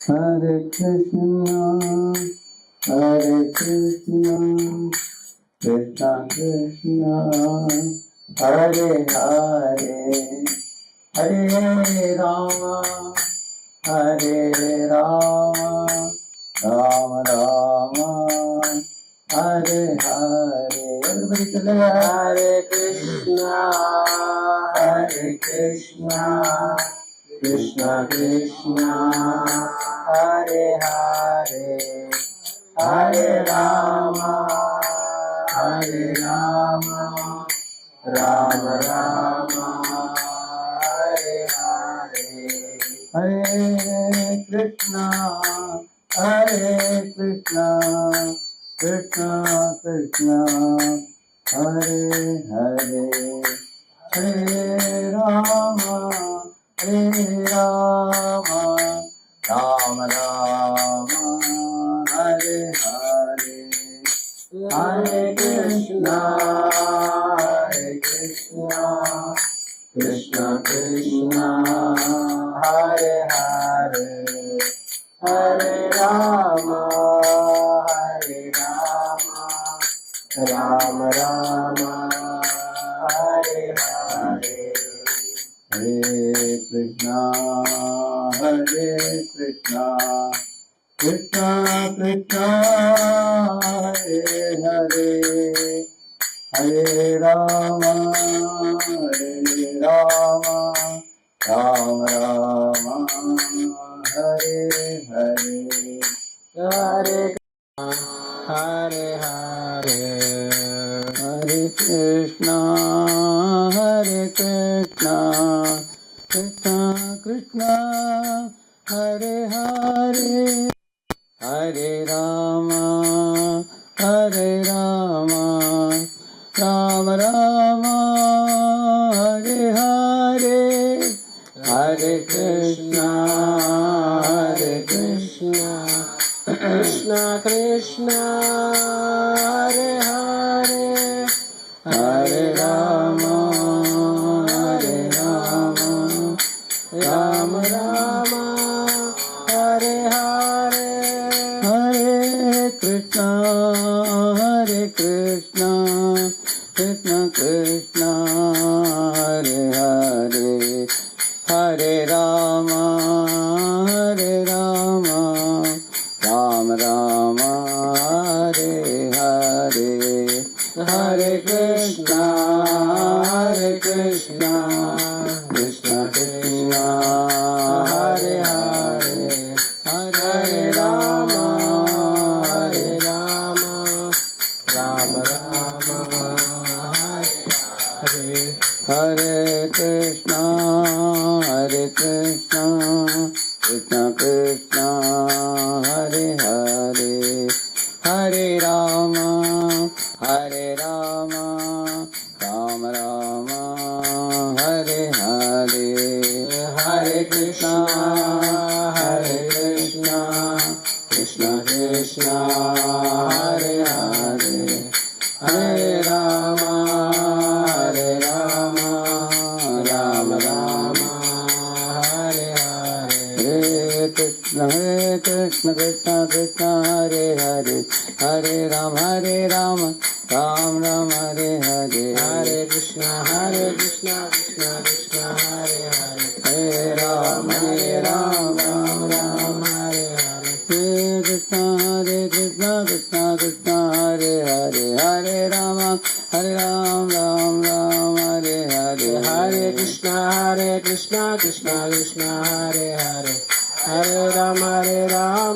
Hare Krishna, Hare Krishna, Krishna Krishna, Hare Hare, Hare Rama, Hare Rama, Rama Rama, Hare Hare. Everybody say Hare Krishna, Hare Krishna, Krishna Krishna, Hare Hare, Hare Rama, Hare Rama, Rama Rama, Hare Hare. Hare Krishna, Hare Krishna, Krishna Krishna, Hare Hare, Hare Rama, Hare Rama, Rama Rama, Hare Hare. Hare Krishna, Hare Krishna, Krishna Krishna, Hare Hare, Hare Rama, Hare Rama, Rama Rama, Hare Hare. Hare Krishna, Hare Krishna, Krishna Krishna, Hare Hare, Hare Rama, Hare Rama, Rama Rama, Hare Hare. Hare Hare Hare, Hare Krishna, Hare Krishna, Krishna Krishna, Hare Hare, Hare Rama, Hare Rama, Rama Rama, Hare Hare, Hare Krishna, Hare Krishna, Krishna Krishna, Hare Hare, Hare Rama, Hare Rama, Rama Rama, Hare Hare, Hare Krishna, Hare Krishna, Krishna Krishna, Hare Hare, Hare Rama, Hare Rama, Rama Rama, Hare Hare, Hare Krishna, Hare Krishna, Krishna Krishna, Hare Hare, Hare Rama, Hare Rama, Rama Rama, Hare Hare, Hare Krishna, Hare Krishna, Krishna Krishna, Hare Hare, Hare Rama, Hare Rama, Rama Rama, Hare Hare, Hare Krishna, Hare Krishna, Krishna Krishna, Hare Hare, Hare Rama, Hare Rama, Rama Rama, Hare Hare, Hare Krishna, Krishna Krishna, Hare Hare, Hare Rama, Rama Rama, Hare Hare, Hare Krishna, Krishna Krishna, Hare Hare, Hare Rama, Rama Rama, Hare Hare, Hare Krishna, Krishna Krishna, Hare Hare, Hare Rama, Rama Hare Hare, Hare Krishna, Krishna Krishna, Hare Hare, Hare Rama,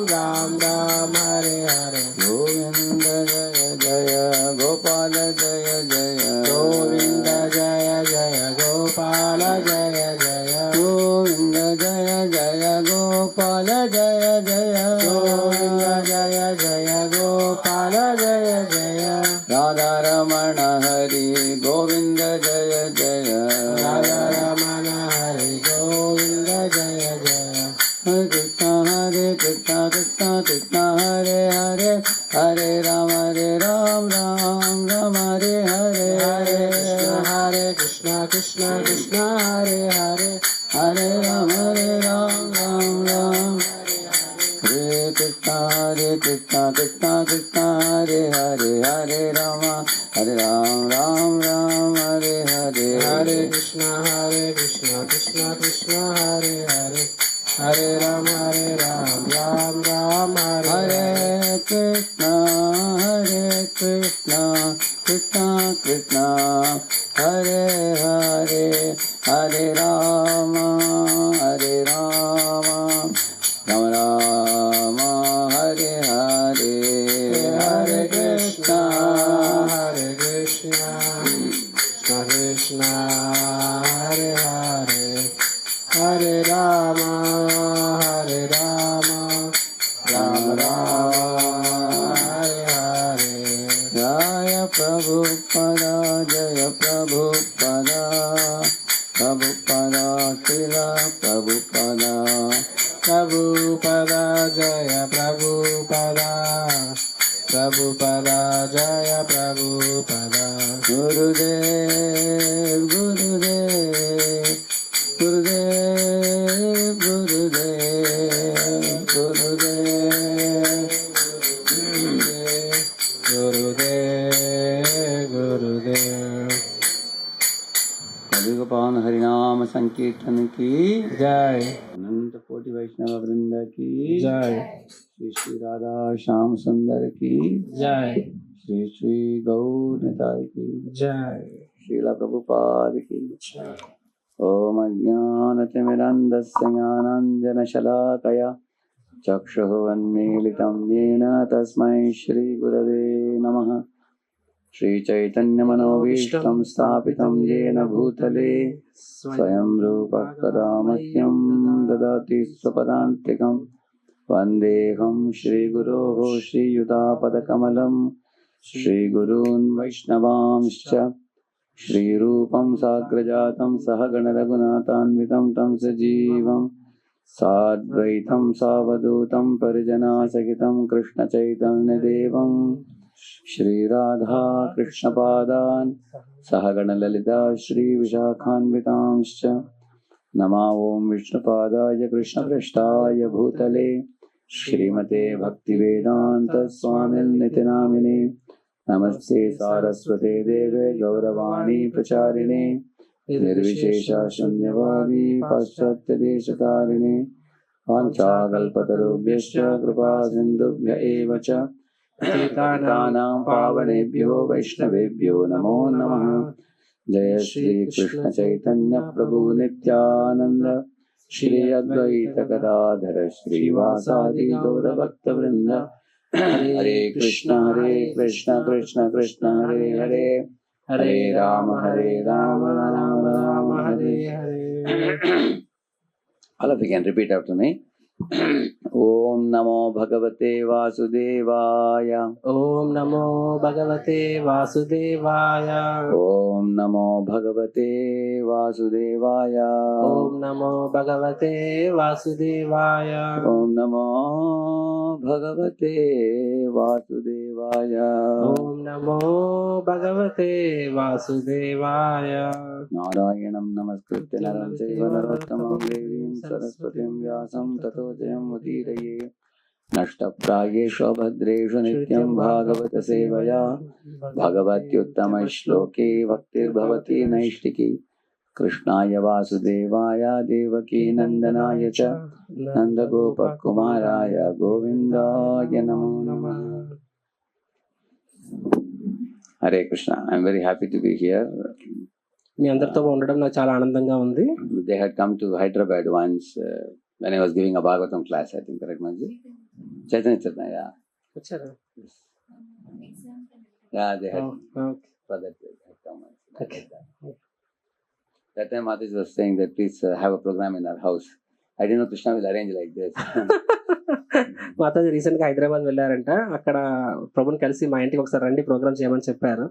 Rama Hare Hare. Govinda Jaya Jaya Gopala Jaya Jaya, Govinda Jaya Jaya Gopala Jaya Jaya, Govinda Jaya Jaya Gopala Jaya Jaya, Govinda Jaya Jaya Gopala Jaya Jaya, Radha Ramana Hari Govinda Jaya Jaya, Radha Ramana Hari Govinda Jaya Jaya, Hare Krishna, Krishna Krishna, Hare Hare, Hare Rama, Rama Hare Hare, Hare Krishna, Krishna Krishna, Hare Hare, Hare Rama, Rama Hare Hare, Krishna Hare Krishna Krishna Krishna Hare Hare Hare Rama Ram Ram Hare Hare Hare Krishna Krishna Krishna Hare Hare Hare Rama Ram Ram Hare Hare Krishna Krishna Krishna Hare Hare Hare Rama Rama Rama Hare Hare Hare Krishna Krishna Krishna Hare Hare Hare Rama Rama Rama Hare Hare Jaya Prabhupada Jaya Prabhupada Prabhupada Srila Prabhupada Prabhupada Jaya Prabhupada Prabhupada Jaya Prabhupada Gurudev Gurudev Gurudev Gurudev Gurudev Gurudev कभी पावन हरिनाम संकीर्तन की जय अनंत कोटि वैष्णव वृंद की जय श्री श्री राधा श्याम सुंदर की जय श्री श्री गौर निताय की जय श्रीला प्रभुपाद की जय ओम अज्ञानतिमिरन्धस्य ज्ञानाञ्जनशलाकया चक्षुरुन्मीलितं येन तस्मै श्रीगुरवे नमः श्रीचैतन्यमनोभीष्टं स्थापितं येन भूतले स्वयं रूपः कदा मह्यं ददाति स्वपदान्तिकं वन्देऽहं श्रीगुरोः श्रीयुतापदकमलं श्रीगुरून् वैष्णवांश्च श्रीरूपं साग्रजातं सहगणरघुनाथान्वितं तं सजीवं साद्वैतं सावधूतं परिजनासहितं कृष्णचैतन्यदेवं श्रीराधा कृष्णपादान् सहगणललिता श्रीविशाखान्वितांश्च नमो ॐ विष्णुपादाय कृष्णपृष्ठाय भूतले श्रीमते भक्तिवेदान्तस्वामिनिति नामिने नमस्ते सारस्वते देवे गौरवाणी प्रचारिणे निर्विशेषा शून्यवादी पाश्चात्यदेशकारिणे वाञ्छाकल्पतरुभ्यश्च कृपा सिन्धुभ्य एव च पतितानां पावनेभ्यो वैष्णवेभ्यो नमो नमः। जय श्री कृष्ण चैतन्य प्रभु नित्यानंद श्री अद्वैत गदाधर श्रीवासादि गौरभक्तवृंद हरे Krishna Krishna Krishna Hare Hare Hare Ram Ram Ram Hare Hare. All of you can repeat after me. ओम नमो भगवते वासुदेवाय ओम नमो भगवते वासुदेवाय ओम नमो भगवते वासुदेवाय ओम नमो भगवते वासुदेवाय ओम नमो भगवते वासुदेवाय ओम नमो भगवते वासुदेवाय नारायणं नमस्कृत्य नरं चैव नरोत्तमं देवीं सरस्वतीं व्यासं ततो जयमुदीरये नष्टप्रायेषु भद्रेषु नित्यं भागवत सेवया भगवत्युत्तमश्लोके भक्तिर्भवति नैष्टिकी कृष्णाय वासुदेवाय देवकी नंदनाय च नन्दगोपकुमाराय गोविन्दाय नमो नमः। हरे Krishna. I am very happy to be here. మీ అందరితో ఉండడం నాకు చాలా ఆనందంగా ఉంది. They had come to Hyderabad once when I was giving a Bhagavatam class, I think, correct, Manji? Chaitanya, yeah. వచ్చారా? Yeah, they had. Okay. For that, they had come. Okay. That time Mataji was saying that please have a program in our house. I didn't know Krishna will arrange like this. Mataji recent గా హైదరాబాద్ వెళ్ళారంట. అక్కడ ప్రభుని కలిసి మా ఇంటికి ఒకసారి రండి programme చేయమని చెప్పారు.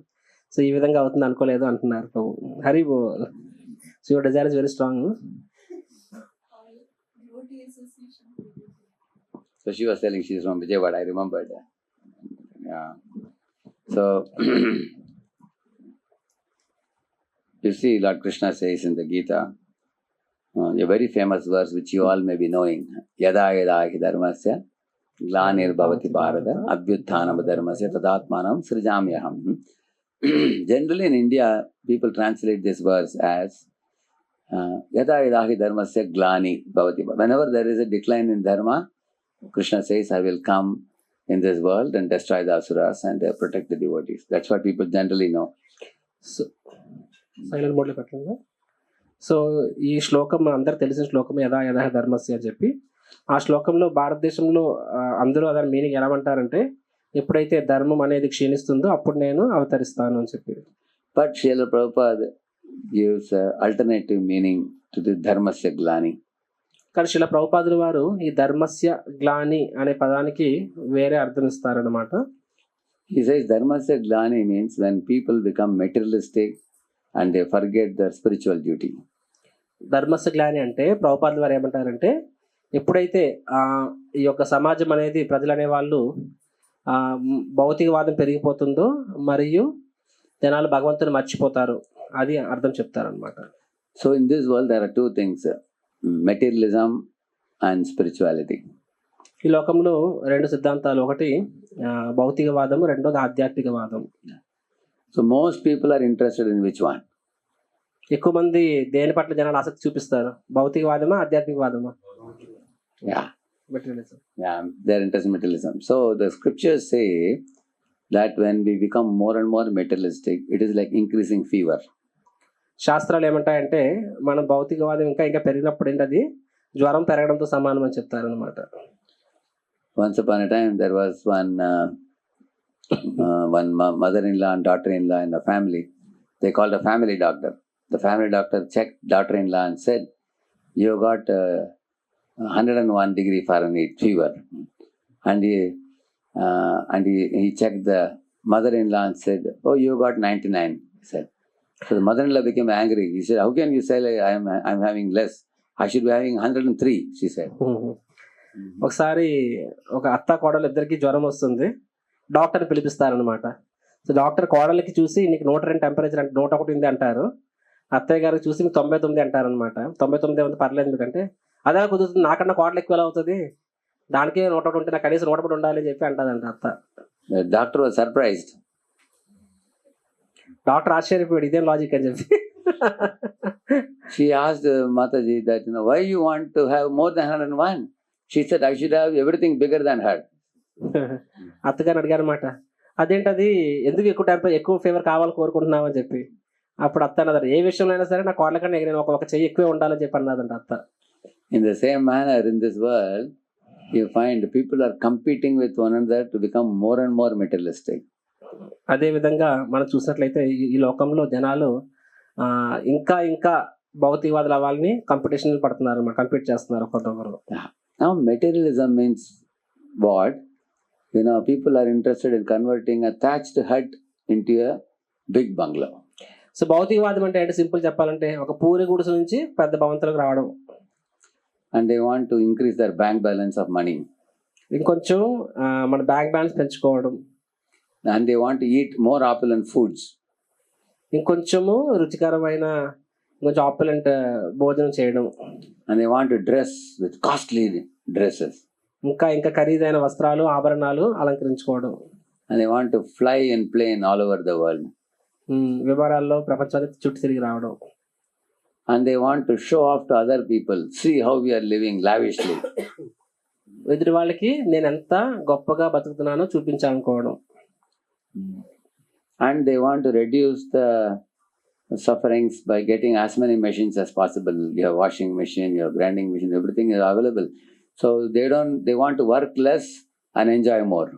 సో ఈ విధంగా అవుతుంది అనుకోలేదు అంటున్నారు ప్రభు. హరి బోల్. So your desire is very strong. So she was telling she's from Vijayawada, I remembered. Yeah. So you see, Lord Krishna says in the Gita, a very famous verse which you all may be knowing, Yada Yada Hi Dharmasya గ్లానిర్భవతి భారత అభ్యుత్థానం ధర్మస్య తదాత్మానం సృజామ్యహం. Generally in India, people translate this verse as yada idahi dharmasya glani bhavati. Whenever there is a decline in dharma, Krishna says, I will come in this world and destroy the asuras and protect the devotees. That's what people generally know. So, silent mode lo పెట్టండి. So ఈ శ్లోకం అందరు తెలిసిన శ్లోకం యదా యదా ధర్మస్య అని చెప్పి, ఆ శ్లోకంలో భారతదేశంలో అందరూ దాని మీనింగ్ ఎలా అంటారంటే, ఎప్పుడైతే ధర్మం అనేది క్షీణిస్తుందో అప్పుడు నేను అవతరిస్తాను అని చెప్పి. But Srila Prabhupada gives alternative meaning to the dharmasya glani. కానీ శ్రీల ప్రభుపాదుల వారు ఈ ధర్మస్య గ్లాని అనే పదానికి వేరే అర్థం ఇస్తారనమాట. He says dharmasya glani means when people become materialistic and they forget their spiritual duty. ధర్మస్య గ్లాని అంటే ప్రభుపాదుల వారు ఏమంటారంటే, ఎప్పుడైతే ఈ యొక్క సమాజం అనేది ప్రజలు అనే వాళ్ళు భౌతికవాదం పెరిగిపోతుందో మరియు జనాలు భగవంతుని మర్చిపోతారు, అది అర్థం చెప్తారనమాట. So in this world there are two things, materialism and spirituality. ఈ లోకంలో రెండు సిద్ధాంతాలు, ఒకటి భౌతికవాదము, రెండోది ఆధ్యాత్మికవాదం. So most people are interested in which one? ఎక్కువ మంది దేని పట్ల జనాలు ఆసక్తి చూపిస్తారు? భౌతికవాదమా ఆధ్యాత్మికవాదమా? Materialism. Yeah, they're interested in materialism. So the scriptures say that when we become more and more materialistic, it is like increasing fever. శాస్త్రాలు ఏమంటాయంటే, మనం భౌతికవాదం ఇంకా పెరిగినప్పుడు ఏంటి, అది జ్వరం పెరగడంతో సమానం అని చెప్తారనమాట. Once upon a time there was one mother-in-law and daughter-in-law in a family. They called a family doctor. The family doctor checked daughter-in-law and said, you got 101 degree Fahrenheit fever. And he checked the mother-in-law and said, oh, you got 99, he said. So the mother-in-law became angry. He said, how can you say like I'm having less? I should be having 103, she said. ఒకసారి ఒక అత్త కోడలు ఇద్దరికి జ్వరం వస్తుంది, డాక్టర్ని పిలిపిస్తారనమాట. So doctor కోడలికి చూసి నీకు 102 టెంపరేచర్ అంటే 101 ఉంది అంటారు, అత్తయ్య గారికి చూసి మీకు 99 అంటారనమాట. 99 ఉంది పర్లేదు మీకంటే, అదే కుదురుతుంది, నాకన్నా కోడలు ఎక్కువ ఎలా అవుతుంది, దానికే 101 ఉంటే నాకు కనీసం 101 ఉండాలి అని చెప్పి అంటదంట అత్త. Doctor was surprised. డాక్టర్ ఆశ్చర్యపోయాడు, ఇదేం లాజిక్ అని చెప్పి. She asked Mataji that, why you want to have more than 101? She said, I should have everything bigger than her. అత్తగారు అడిగారు అనమాట, అదేంటది, ఎందుకు ఎక్కువ ఫీవర్ కావాలని కోరుకుంటున్నావు అని చెప్పి. అప్పుడు అత్త అన్నది, ఏ విషయంలో అయినా సరే నా కోడల కన్నా నేను ఒక చెయ్యి ఎక్కువే ఉండాలని చెప్పి అన్నదంట అత్త. In the same manner, in this world, you find people are competing with one another to become more and more materialistic. అదే విధంగా మనం చూసినట్లయితే ఈ లోకంలో జనాలు ఇంకా భౌతికవాదులు అవ్వాలని కాంపిటీషన్ పడుతున్నారు, కంపీట్ చేస్తున్నారు ఒకరొకరు. Now materialism means what? People are interested in converting a thatched hut into a big bungalow. So భౌతికవాదం అంటే ఏంటి, సింపుల్ చెప్పాలంటే ఒక పూరి గుడిసె నుంచి పెద్ద భవంతులకు రావడం. And they want to increase their bank balance of money. ఇంకొంచెం మన బ్యాంక్ బ్యాలెన్స్ పెంచుకోవడం. And they want to eat more opulent foods. ఇంకొంచెము రుచికరమైన కొంచెం ఆపులెంట్ భోజనం చేయడం. And they want to dress with costly dresses. ఇంకా ఖరీదైన వస్త్రాలు, ఆభరణాలు అలంకరించుకోవడం. And they want to fly in plane all over the world. విమానాల్లో ప్రపంచానికి చుట్టూ తిరిగి రావడం. And they want to show off to other people, see how we are living lavishly. ఎదుటి వాళ్ళకి నేను ఎంత గొప్పగా బతుకుతున్నానో చూపించాలనుకోవడం. And they want to reduce the sufferings by getting as many machines as possible. Your washing machine, your grinding machine, everything is available. So they want to work less and enjoy more.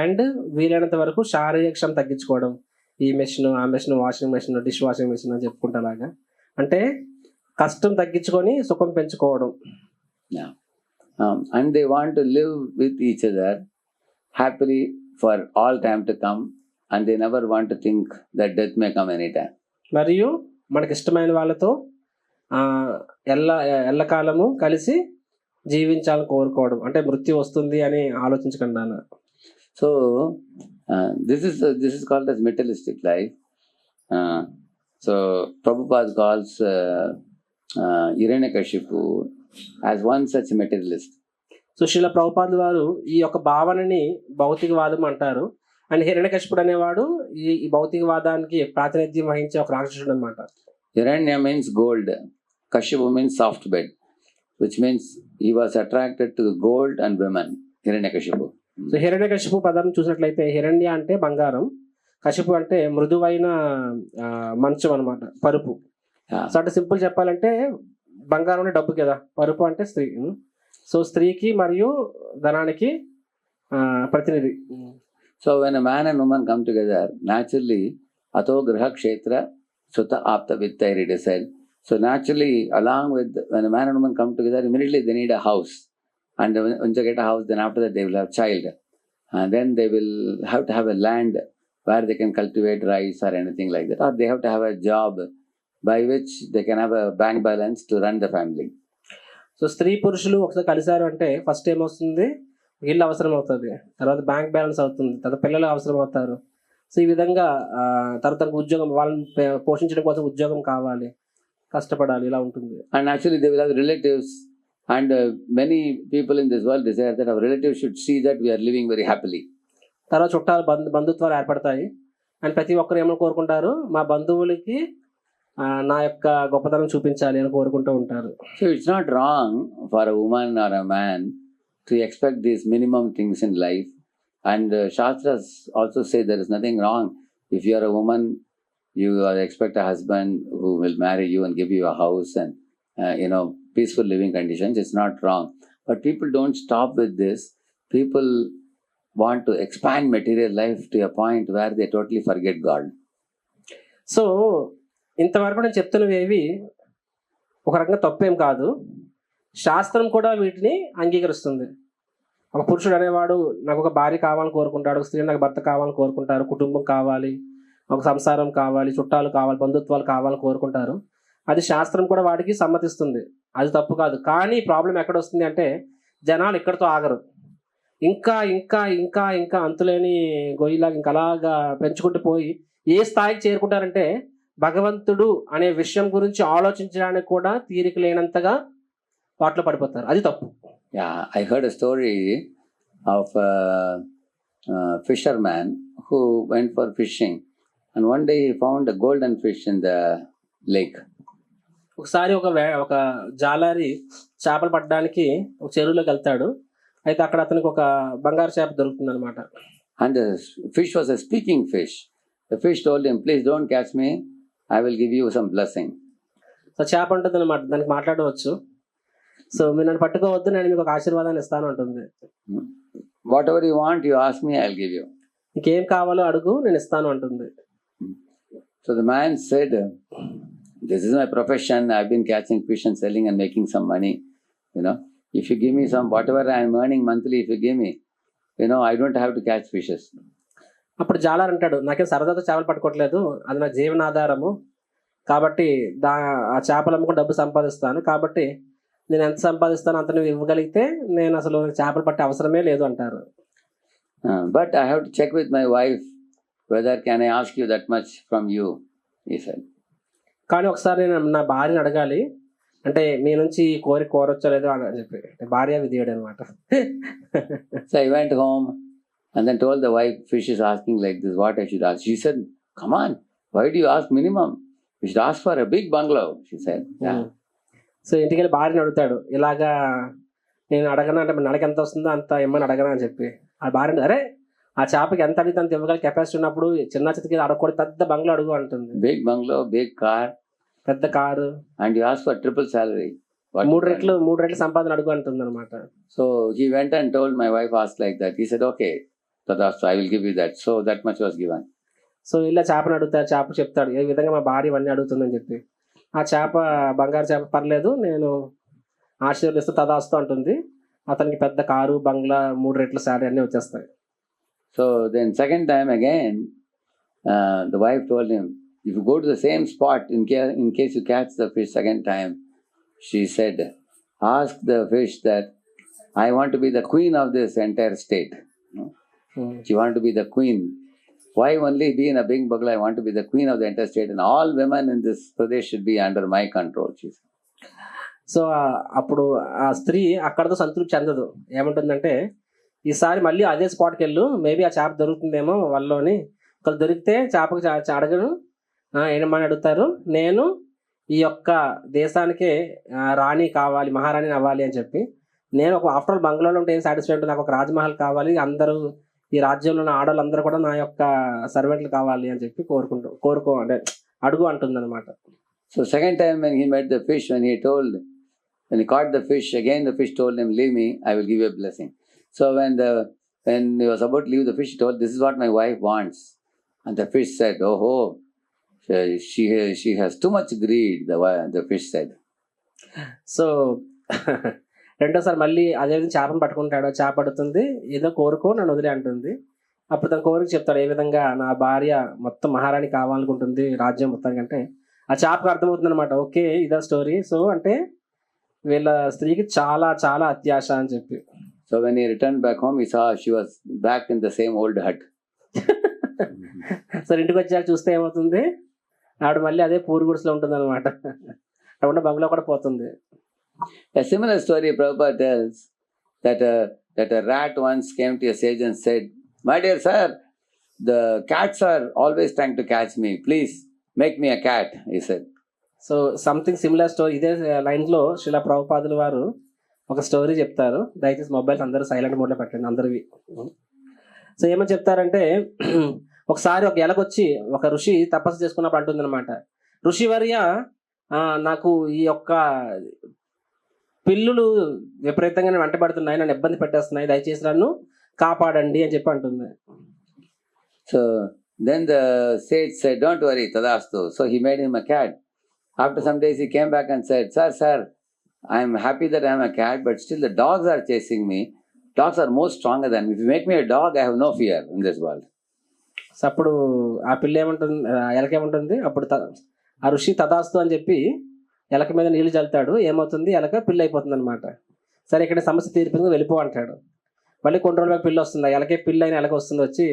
And వీలైనంత వరకు శారీరక శ్రమ తగ్గించుకోవడం. ఈ machine, ఆ machine, washing machine, dish washing machine అని చెప్పుకుంటాలాగా, అంటే కష్టం తగ్గించుకొని సుఖం పెంచుకోవడం. And they want to live with each other happily for all time to come, and they never want to think that death may come anytime. మరియు మనకి ఇష్టమైన వాళ్ళతో ఎల్లకాలము కలిసి జీవించాలని కోరుకోవడం, అంటే మృత్యు వస్తుంది అని ఆలోచించకుండా. So this is called as materialistic life. So Prabhupada calls Hiranyakashipu as one such materialist. So Srila ప్రభుపాదుల వారు ఈ యొక్క భావనని భౌతికవాదం అంటారు. అండ్ హిరణ్యకశిపుడు అనేవాడు ఈ భౌతికవాదానికి ప్రాతినిధ్యం వహించే ఒక రాక్షసుడు అనమాట. Hiranya means gold, Kashyapa means soft bed, which means he was attracted to gold and women. Hiranyakashipu. So Hiranyakashipu పదం చూసినట్లయితే హిరణ్య అంటే బంగారం, కశిపు అంటే మృదువైన మంచం అనమాట, పరుపు. సో అంటే సింపుల్ చెప్పాలంటే బంగారం అంటే డబ్బు కదా, పరుపు అంటే స్త్రీ. సో స్త్రీకి మరియు ధనానికి ప్రతినిధి. So when a man and woman come together, naturally ato graha kshetra sutta apta vittairi decide. So naturally, along with when a man and woman come together, immediately they need a house. And once they get a house, then after that they will have child. And then they will have to have a land where they can cultivate rice or anything like that. Or they have to have a job by which they can have a bank balance to run the family. So స్త్రీ పురుషులు ఒకసారి కలిశారు అంటే first ఏమొస్తుంది, ఇల్లు అవసరం అవుతుంది, తర్వాత బ్యాంక్ బ్యాలెన్స్ అవుతుంది, తర్వాత పిల్లలు అవసరం అవుతారు. సో ఈ విధంగా తర్వాత ఉద్యోగం, వాళ్ళని పోషించడం కోసం ఉద్యోగం కావాలి, కష్టపడాలి, ఇలా ఉంటుంది. And actually they will have relatives, and many people in this world desire that our relatives should see that we are living very happily. తర్వాత చుట్టాలు బంధుత్వాలు ఏర్పడతాయి. అండ్ ప్రతి ఒక్కరు ఏమని కోరుకుంటారు, మా బంధువులకి నా యొక్క గొప్పతనం చూపించాలి అని కోరుకుంటూ ఉంటారు. So it's not wrong for a woman or a man to expect these minimum things in life. And Shastras also say there is nothing wrong if you are a woman, you expect a husband who will marry you and give you a house and peaceful living conditions. It's not wrong. But people don't stop with this. People want to expand material life to a point where they totally forget God. So ఇంతవరకు నేను చెప్తున్నవేవి ఒక రకంగా తప్పేం కాదు. శాస్త్రం కూడా వీటిని అంగీకరిస్తుంది. ఒక పురుషుడు అనేవాడు నాకు ఒక భార్య కావాలని కోరుకుంటాడు, ఒక స్త్రీ నాకు భర్త కావాలని కోరుకుంటారు, కుటుంబం కావాలి, ఒక సంసారం కావాలి, చుట్టాలు కావాలి, బంధుత్వాలు కావాలని కోరుకుంటారు. అది శాస్త్రం కూడా వాటికి సమ్మతిస్తుంది, అది తప్పు కాదు. కానీ ప్రాబ్లం ఎక్కడ వస్తుంది అంటే జనాలు ఇక్కడితో ఆగరు, ఇంకా ఇంకా ఇంకా ఇంకా అంతులేని గొయ్యిలాగా ఇంకా అలాగా పెంచుకుంటూ పోయి ఏ స్థాయికి చేరుకుంటారంటే భగవంతుడు అనే విషయం గురించి ఆలోచించడానికి కూడా తీరిక లేనంతగా వాటిలో పడిపోతారు. అది తప్పు. Yeah, I heard a story of a fisherman who went for fishing, and one day he found a golden fish in the lake. ఒకసారి ఒక జాలారి చేపలు పట్టడానికి ఒక చెరువులోకి వెళ్తాడు. అయితే అక్కడ అతనికి ఒక బంగారు చేప దొరుకుతుంది అనమాట. And the fish was a speaking fish. The fish told him, "Please don't catch me. I will give you some blessing." So చేప ఉంటుంది అనమాట, దానికి మాట్లాడవచ్చు. సో మీరు నన్ను పట్టుకోవద్దు, నేను మీకు ఒక ఆశీర్వాదాన్ని ఇస్తాను అంటుంది. Whatever you want, you ask me, I'll give you. నీకేం కావాలో అడుగు, నేను ఇస్తాను అంటుంది. So the man said, "This is my profession. I've been catching fish and selling and making some money. If you give me some, whatever I'm earning monthly, if you give me, I don't have to catch fishes." అప్పుడు జాలార్ అంటాడు, నాకేం సరదాతో చేపలు పట్టుకోవట్లేదు, అది నా జీవనాధారము, కాబట్టి ఆ చేపలు అమ్ముకుని డబ్బు సంపాదిస్తాను, కాబట్టి నేను ఎంత సంపాదిస్తాను అంత నువ్వు ఇవ్వగలిగితే నేను అసలు చేపలు పట్టే అవసరమే లేదు అంటారు. But I have to check with my wife whether can I ask you that much from you, he said. కానీ ఒకసారి నేను నా భార్యని అడగాలి, అంటే మీ నుంచి కోరొచ్చో లేదో అని చెప్పి. భార్య విధియుడు అనమాట. So I went home and then told the wife, fish is asking like this, what I should ask. She said, "Come on, why do you ask minimum? You should ask for a big bungalow," she said. Yeah. So ఇంటికి వెళ్ళి భార్యని అడుగుతాడు, ఇలాగా నేను అడగనా అంటే నెలకి ఎంత వస్తుందో అంత ఇమ్మని అడగనా అని చెప్పి. ఆ భార్య, అరే ఆ చేపకి ఎంత అడిగితే అంత ఇవ్వగల కెపాసిటీ ఉన్నప్పుడు చిన్న చితకి అడగకూడదు, పెద్ద బంగ్లా అడుగు అంటుంది. బిగ్ బంగ్లో, బిగ్ కార్, పెద్ద car, and you ask for triple salary, మూడు రెట్లు సంపాదన అడుగు అంటుంది అనమాట. So he went and told my wife ask like that. He said, "okay తదాస్తు, I will give you that." So that much was given. So ఇలా చేపను అడుగుతారు, చేప చెప్తాడు ఏ విధంగా మా భార్య ఇవన్నీ అడుగుతుందని చెప్పి. ఆ చేప, బంగారు చేప, పర్లేదు నేను ఆశీర్వదిస్తూ తదాస్తు అంటుంది. అతనికి పెద్ద కారు, బంగ్లా, 3 రెట్ల శాలరీ అన్నీ వచ్చేస్తాయి. So then second time again, the wife told him, if you go to the same spot, in case you catch the fish second time, she said, ask the fish that, I want to be the queen of this entire state. She wanted to be the queen. Why only be in a big bungalow? I want to be the queen of the entire state, and all women in this Pradesh should be under my control, she said. So అప్పుడు ఆ స్త్రీ అక్కడతో సంతృప్తి చెందదు. ఏమంటుందంటే, ఈసారి మళ్ళీ అదే స్పాట్కి వెళ్ళు, మేబీ ఆ చేప దొరుకుతుందేమో వాళ్ళలోని, ఒకళ్ళు దొరికితే చేపకు అడగను, ఏమని అడుగుతారు, నేను ఈ యొక్క దేశానికే రాణి కావాలి, మహారాణి అవ్వాలి అని చెప్పి, నేను ఒక ఆఫ్టర్ ఆల్ బంగ్లాలో ఉంటే ఏం సాటిస్ఫై ఉంటుంది, నాకు ఒక రాజ్మహల్ కావాలి, అందరూ ఈ రాజ్యంలో ఉన్న ఆడవాళ్ళందరూ కూడా నా యొక్క సర్వెంట్లు కావాలి అని చెప్పి కోరుకో అంటే అడుగు అంటుంది అనమాట. So second time when he met the fish, when he caught the fish, again the fish told him, leave me, I will give you a blessing. So when he was about to leave the fish, he told, this is what my wife wants. And the fish said, oh, she has too much greed, the fish said. So రెండోసారి మళ్ళీ అదే విధంగా చేపను పట్టుకుంటాడు, చేప పడుతుంది, ఏదో కోరుకో నన్ను వదిలే అంటుంది. అప్పుడు తన కోరిక చెప్తాడు, ఏ విధంగా నా భార్య మొత్తం మహారాణి కావాలనుకుంటుంది రాజ్యం మొత్తానికంటే. ఆ చేపకు అర్థమవుతుంది అనమాట, ఓకే ఇదా స్టోరీ. సో అంటే వీళ్ళ స్త్రీకి చాలా చాలా అత్యాశ అని చెప్పి. So when he returned back home, he saw she was back in the same old hut. So ఇంటికి వచ్చాక చూస్తే ఏమవుతుంది, ఆవిడ మళ్ళీ అదే పూరు గుడిసెలో ఉంటుంది అనమాట, అక్కడ బంగ్లా కూడా పోతుంది. A similar story Prabhupada tells that a rat once came to a sage and said, my dear sir, the cats are always trying to catch me, please make me a cat, he said. So something similar story ఇదే లైన్లో శ్రీల ప్రభుపాదుల వారు ఒక story చెప్తారు. దయచేసి mobiles అందరూ silent మోడ్లో పెట్టండి అందరివి. సో ఏమని చెప్తారంటే, ఒకసారి ఒక ఎలకొచ్చి ఒక ఋషి తపస్సు చేసుకున్నప్పుడు అంటుంది అనమాట, ఋషివర్య నాకు ఈ యొక్క పిల్లులు విపరీతంగా వెంటబడుతున్నాయి, నన్ను ఇబ్బంది పెట్టేస్తున్నాయి, దయచేసి నన్ను కాపాడండి అని చెప్పి అంటుంది. So then the sage said, don't worry, tadastu. So he made him a cat. After some days he came back and said, sir, I am happy that I am a cat, but still the dogs are chasing me. Dogs are more stronger than me. If you make me a dog, I have no fear in this world. So అప్పుడు ఆ పిల్ల ఏమంటుంది, ఎలకేమంటుంది, అప్పుడు ఆ ఋషి తదాస్తు అని చెప్పి ఎలక మీద నీళ్లు చల్లుతాడు, ఏమవుతుంది, ఎలక పిల్ల అయిపోతుంది అనమాట. సరే ఇక్కడ సమస్య తీరిపోయింది, వెళ్ళిపో అంటాడు. మళ్ళీ కొన్ని రోజులకు పిల్ల వస్తుంది, ఎలకే పిల్ల అయిన ఎలక వస్తుంది, వచ్చి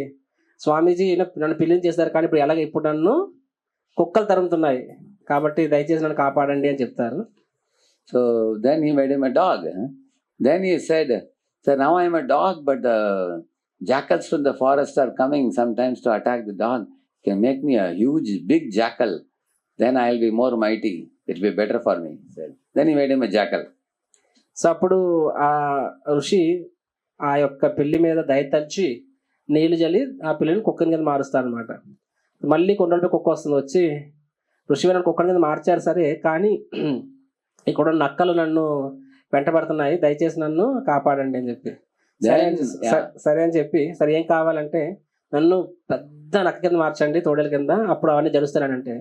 స్వామీజీ నన్ను పిల్లని చేస్తారు, కానీ ఇప్పుడు నన్ను కుక్కలు తరుముతున్నాయి, కాబట్టి దయచేసి నన్ను కాపాడండి అని చెప్తారు. So then he made him a dog. Then he said, sir, now I am a dog, but the jackals from the forest are coming sometimes to attack the dog. Can make me a huge, big jackal. Then I will be more mighty. It will be better for me, he said. Then he made him a jackal. So అప్పుడు ఆ ఋషి ఆ యొక్క పిల్లి మీద దయతలిచి నీళ్లు జల్లి ఆ పిల్లిని కుక్కని కింద మారుస్తాడు అనమాట. మళ్ళీ కొన్ని రోజులపై కుక్క వస్తుంది, వచ్చి ఋషి నన్ను కుక్కని కింద మార్చారు సరే, కానీ ఇక్కడ నక్కలు నన్ను వెంటబడుతున్నాయి, దయచేసి నన్ను కాపాడండి అని చెప్పి. సరే అని చెప్పి, సరే ఏం కావాలంటే, నన్ను పెద్ద నక్క కింద మార్చండి, తోడేల కింద, అప్పుడు అవన్నీ జరుస్తానంటే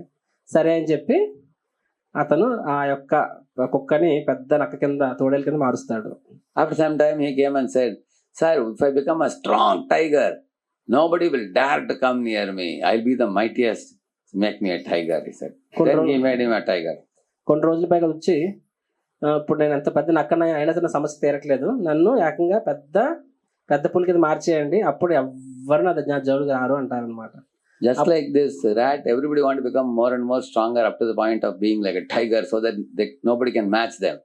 సరే అని చెప్పి అతను ఆ యొక్క కుక్కని పెద్ద నక్క కింద తోడేల కింద మారుస్తాడు. After some time he came and said, sir, if I become a strong tiger, nobody will dare to come near me. I'll be the mightiest. Make me a tiger, he said. Then he made him a tiger. కొన్ని రోజుల పైగా వచ్చి, ఇప్పుడు నేను ఎంత పెద్ద నక్క అయినా సరే సమస్య తీరట్లేదు, నన్ను ఏకంగా పెద్ద పులి కింద మార్చేయండి, అప్పుడు ఎవరు నా జోలికి రారు అంటారనమాట. Just like this rat, everybody want to become more and more stronger up to the point of being like a tiger, so that nobody can match them.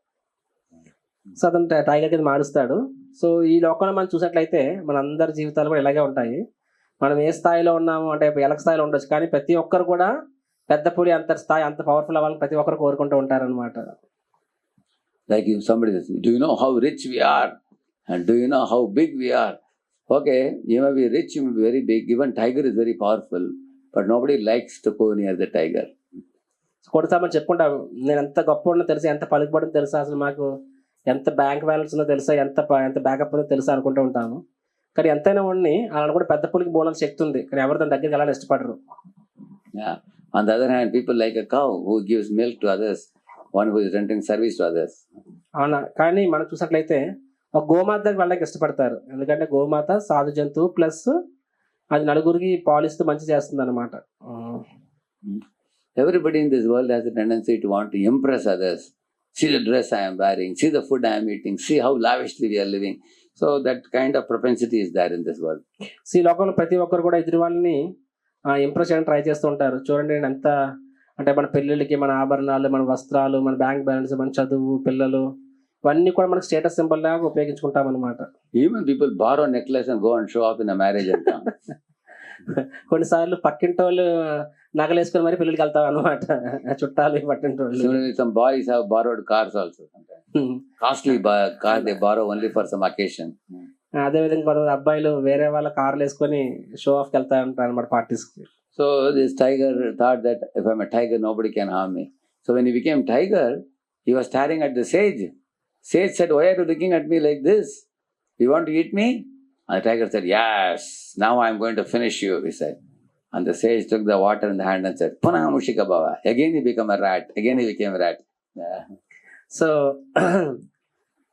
So అతను టైగర్ కింద మారుస్తాడు. సో ఈ లోకంలో మనం చూసినట్లయితే మన అందరి జీవితాలు కూడా ఇలాగే ఉంటాయి. మనం ఏ స్థాయిలో ఉన్నాము అంటే ఎలక స్థాయిలో ఉండొచ్చు, కానీ ప్రతి ఒక్కరు కూడా పెద్ద పులి అంత స్థాయి, అంత పవర్ఫుల్ అవ్వాలని ప్రతి ఒక్కరు కోరుకుంటూ ఉంటారనమాట. Like if somebody says, do you know how rich we are? And do you know how big we are? Okay, you may be rich, you may be very big. Even tiger is very powerful, but nobody likes to go near the tiger. కొడతామని మనం చెప్పుకుంటాం, నేను ఎంత గొప్ప ఉన్నా తెలుసా, ఎంత పలుకుబడిన తెలుసా, అసలు మాకు ఎంత బ్యాంక్ బ్యాలెన్స్ ఉందో తెలుసా, ఎంత బ్యాకప్ ఉందో తెలుసా అనుకుంటూ ఉంటాము. కానీ ఎంతైనా ఉండి అలా కూడా పెద్ద పులికి బోనం శక్తి ఉంది, కానీ ఎవరు దాని దగ్గరికి వెళ్ళాలని ఇష్టపడరు. Yeah. On the other hand, people like a cow who gives milk to others, one who is rendering service to others. అవునా, కానీ మనం చూసినట్లయితే ఒక గోమాత దగ్గరికి వెళ్ళడానికి ఇష్టపడతారు, ఎందుకంటే గోమాత సాధు జంతువు, ప్లస్ అది నలుగురికి పాలిస్తూ మంచి చేస్తుంది అనమాట. Everybody in this world has a tendency to want to impress others. See the dress I am wearing, see the food I am eating, see how lavishly we are living. So that kind of propensity is there in this world. ఈ లోకంలో ప్రతి ఒక్కరు కూడా ఎదురు వాళ్ళని impress చేయడానికి try చేస్తూ ఉంటారు. చూడండి నేను ఎంత అంటే మన పెళ్ళిళ్ళకి మన ఆభరణాలు, మన వస్త్రాలు, మన బ్యాంక్ బ్యాలెన్స్, మన చదువు, పిల్లలు ఇవన్నీ కూడా మనకు స్టేటస్ సింబల్ లాగా ఉపయోగించుకుంటాం అనమాట. Even people borrow necklace and go and show up in a marriage and come. కొన్నిసార్లు పక్కింటి వాళ్ళు నగలు వేసుకొని మరి పెళ్ళికి వెళ్తాం అనమాట, చుట్టాలు పక్కింటి వాళ్ళు. Similarly, some boys have borrowed cars also sometimes. Costly car they borrow only for some occasion. అదేవిధంగా కొంతమంది అబ్బాయిలు వేరే వాళ్ళ కార్లు వేసుకొని షో ఆఫ్కి వెళ్తా ఉంటారు అనమాట పార్టీస్కి. So this tiger thought that if I'm a tiger, nobody can harm me. So when he became tiger, he was staring at the sage. Sage said, "Why are you looking at me like this? You want to eat me?" And the tiger said, "Yes, now I'm going to finish you," he said. And the sage took the water in the hand and said, "Puna mushika bhava." Again he became a rat. Again he became a rat. Yeah.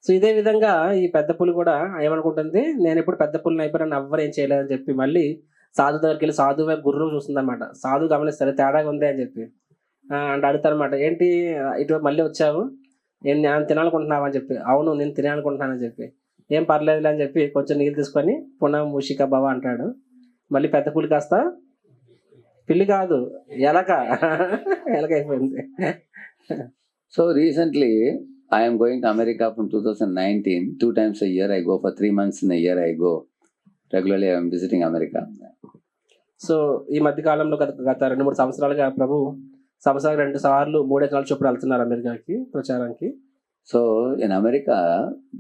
So ఇదే విధంగా ఈ పెద్ద పులి కూడా ఏమనుకుంటుంది, నేను ఇప్పుడు పెద్ద పులిని అయిపోయినా ఎవ్వరు ఏం చేయలేదని చెప్పి మళ్ళీ సాధు దగ్గరికి వెళ్ళి సాధు వైపు గుర్రం చూస్తుంది అనమాట. సాధు గమనిస్తారు తేడాగా ఉంది అని చెప్పి అంటే అడుగుతారు అనమాట, ఏంటి ఇటు మళ్ళీ వచ్చావు, నేను తినాలనుకుంటున్నావు అని చెప్పి. అవును నేను తినాలనుకుంటున్నానని చెప్పి. ఏం పర్లేదులే అని చెప్పి కొంచెం నీళ్ళు తీసుకొని పునః మూషిక భవ అంటాడు. మళ్ళీ పెద్ద పులి కాస్త పిల్లి కాదు ఎలక అయిపోయింది. So recently I am going to America from 2019. 2 times a year I go. For 3 months in a year I go. Regularly I am visiting America. So ఈ మధ్య కాలంలో గత 2-3 సంవత్సరాలుగా ప్రభు సంవత్సరానికి 2 సార్లు 3 సార్లు చొప్పున వెళ్తున్నారు అమెరికాకి ప్రచారానికి. So in America,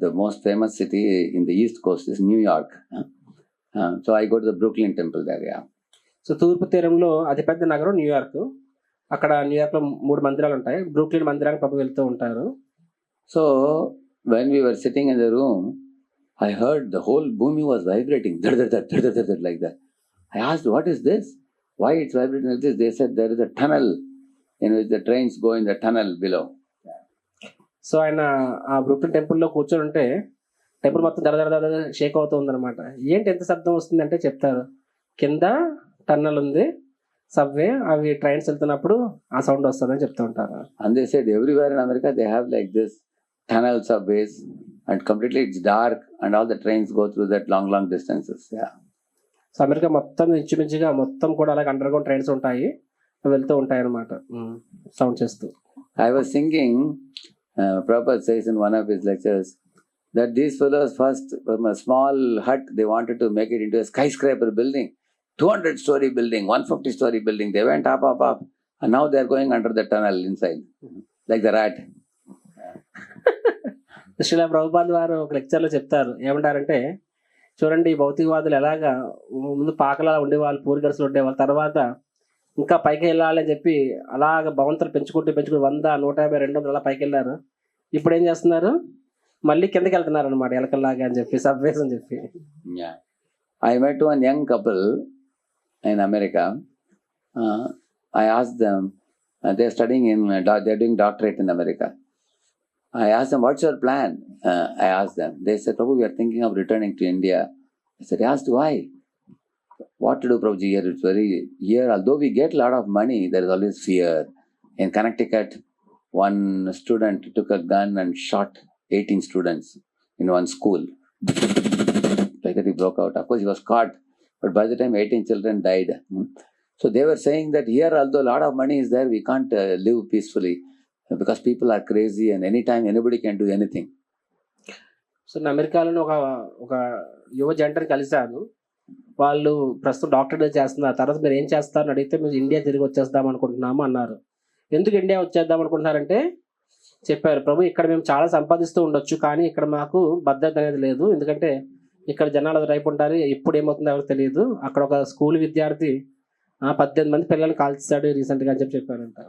the most famous city in the East Coast is New York. So I go to the Brooklyn Temple there. Yeah. So తూర్పు తీరంలో అతిపెద్ద నగరం న్యూయార్క్. అక్కడ న్యూయార్క్లో 3 మందిరాలు ఉంటాయి. బ్రూక్లిన్ మందిరానికి ప్రభు వెళ్తూ ఉంటారు. So when we were sitting in the room, I heard the whole bhumi was vibrating like that. I asked, "What is this? Why it's vibrating like this?" They said there is a tunnel in which the trains go in the tunnel below. So ఆయన ఆ Brooklyn టెంపుల్లో కూర్చొని ఉంటే temple మొత్తం దర షేక్ అవుతూ ఉందన్నమాట. ఏంటి ఎంత శబ్దం వస్తుందంటే చెప్తారు, కింద టన్నల్ ఉంది, సబ్వే, అవి ట్రైన్స్ వెళ్తున్నప్పుడు ఆ సౌండ్ వస్తుందని చెప్తూ ఉంటారు. And they said everywhere in America they have like this tunnel subways and completely it's dark and all the trains go through that long distances. Yeah. So America మొత్తం ఇంచుమించుగా మొత్తం కూడా అలాగే అండర్ గ్రౌండ్ ట్రైన్స్ ఉంటాయి, వెళ్తూ ఉంటాయి అన్నమాట sound చేస్తూ. I was thinking, Prabhupada says in one of his lectures that these fellows first from a small hut they wanted to make it into a skyscraper building, 200-story building, 150-story building. They went up and now they are going under the tunnel inside like the rat. Srila Prabhupad వారు ఒక లెక్చర్లో చెప్తారు, ఏమంటారంటే చూడండి ఈ భౌతికవాదులు ఎలాగా ముందు పాకలా ఉండేవాళ్ళు, పూరిగడుసులు ఉండేవాళ్ళు, తర్వాత ఇంకా పైకి వెళ్ళాలని చెప్పి అలాగ భవంతులు పెంచుకుంటూ 100, 150, 200 అలా పైకి వెళ్ళారు. ఇప్పుడు ఏం చేస్తున్నారు, మళ్ళీ కిందకి వెళ్తున్నారు అనమాట ఎలకల్లాగా అని చెప్పి, సబ్వేస్ అని చెప్పి. I met one young couple in America. I asked them, they're studying they're doing doctorate in America. I asked them, "What's your plan?" I asked them. They said, "Prabhu, we are thinking of returning to India." I said, I asked why? What to do, Prabhuji? Here, although we get a lot of money, there is always fear. In Connecticut, one student took a gun and shot 18 students in one school. Like that he broke out. Of course, he was caught, but by the time 18 children died. So they were saying that here, although a lot of money is there, we can't live peacefully because people are crazy and anytime anybody can do anything. So అమెరికాలో ఒక యువ జంటని కలిశాను. వాళ్ళు ప్రస్తుతం doctorate చేస్తున్నారు. తర్వాత మీరు ఏం చేస్తారని అడిగితే మేము ఇండియా తిరిగి వచ్చేద్దాం అనుకుంటున్నాము అన్నారు. ఎందుకు ఇండియా వచ్చేద్దాం అనుకుంటున్నారంటే చెప్పారు, ప్రభు ఇక్కడ మేము చాలా సంపాదిస్తూ ఉండొచ్చు, కానీ ఇక్కడ మాకు భద్రత అనేది లేదు. ఎందుకంటే ఇక్కడ జనాలు రైపు ఉంటారు, ఎప్పుడు ఏమవుతుందో ఎవరికి తెలియదు. అక్కడ ఒక స్కూల్ విద్యార్థి 18 మంది పిల్లల్ని కాల్చాడు రీసెంట్గా అని చెప్పారంట.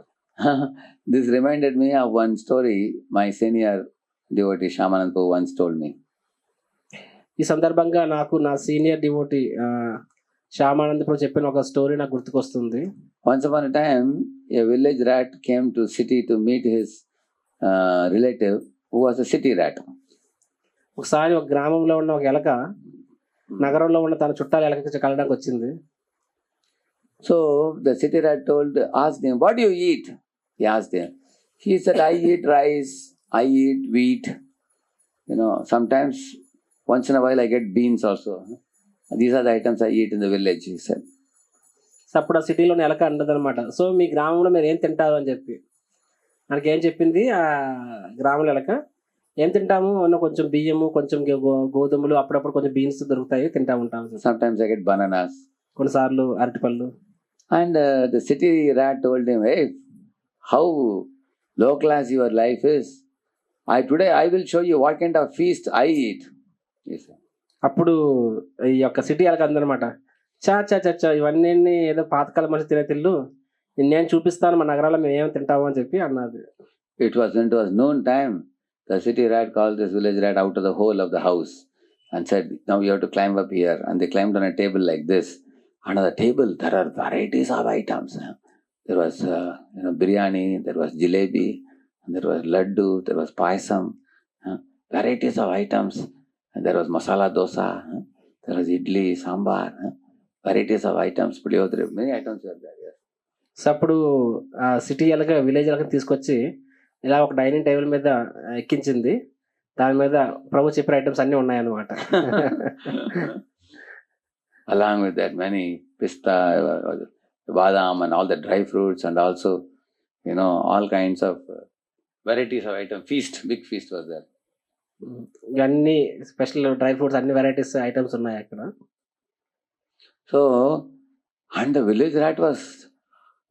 This reminded me of one story my senior devotee Shamananda once told me. ఈ సందర్భంగా నాకు నా సీనియర్ డివోటీ శ్యామానందపురం చెప్పిన ఒక స్టోరీ నాకు గుర్తుకొస్తుంది. Once upon a time, a village rat came to city to meet his relative who was a city rat. ఒకసారి ఒక గ్రామంలో ఉన్న ఒక ఎలక నగరంలో ఉన్న తన చుట్టాల ఎలక కలడానికి వచ్చింది. So the city rat asked him, "What do you eat?" He asked him. He said, "I eat rice, I eat wheat. Sometimes once in a while I get beans also. These are the items I eat in the village," he said. So అప్పుడు ఆ సిటీలోని ఎలక అంటది అనమాట, so మీ గ్రామంలో మీరు ఏం తింటారు అని చెప్పి. మనకి ఏం చెప్పింది ఆ గ్రామంలో ఎలక, ఏం తింటాము అన్న, కొంచెం బియ్యము, కొంచెం గోధుమలు, అప్పుడప్పుడు కొంచెం బీన్స్ దొరుకుతాయి, తింటా ఉంటాము. Sometimes I get bananas. కొన్నిసార్లు అరటిపళ్ళు. And the city rat told him, hey, how low class your life is. Today I will show you what kind of feast I eat. He said. అప్పుడు ఈ యొక్క city ఎలక అందనమాట, చా ఇవన్నీ ఏదో పాతకాల మనిషి తినే తిల్లు, నేను చూపిస్తాను మా నగరాల్లో మేము ఏమి తింటాము అని చెప్పి అన్నది. It was noon time. The city rat called this village rat out of the hole of the house and said, now you have to climb up here. And they climbed on a table like this. Under the table, there are varieties of items. There was biryani, there was jalebi, there was laddu, there was paisam, varieties of items. And there was masala dosa, there was idli, sambar, varieties of items, puliyodre, many items were there. Yes. So అప్పుడు ఆ city ఎలక village ఎలక తీసుకొచ్చి ఇలా ఒక dining table మీద ఎక్కించింది. దాని మీద ప్రభు చెప్పిన ఐటమ్స్ అన్నీ ఉన్నాయన్నమాట. Along with that, many pista, badam and all the dry fruits, and also, all kinds of varieties of items. Feast, big feast was there. ఇవన్నీ స్పెషల్ డ్రై ఫ్రూట్స్, అన్ని వెరైటీస్ ఐటమ్స్ ఉన్నాయి అక్కడ. So, and the village rat was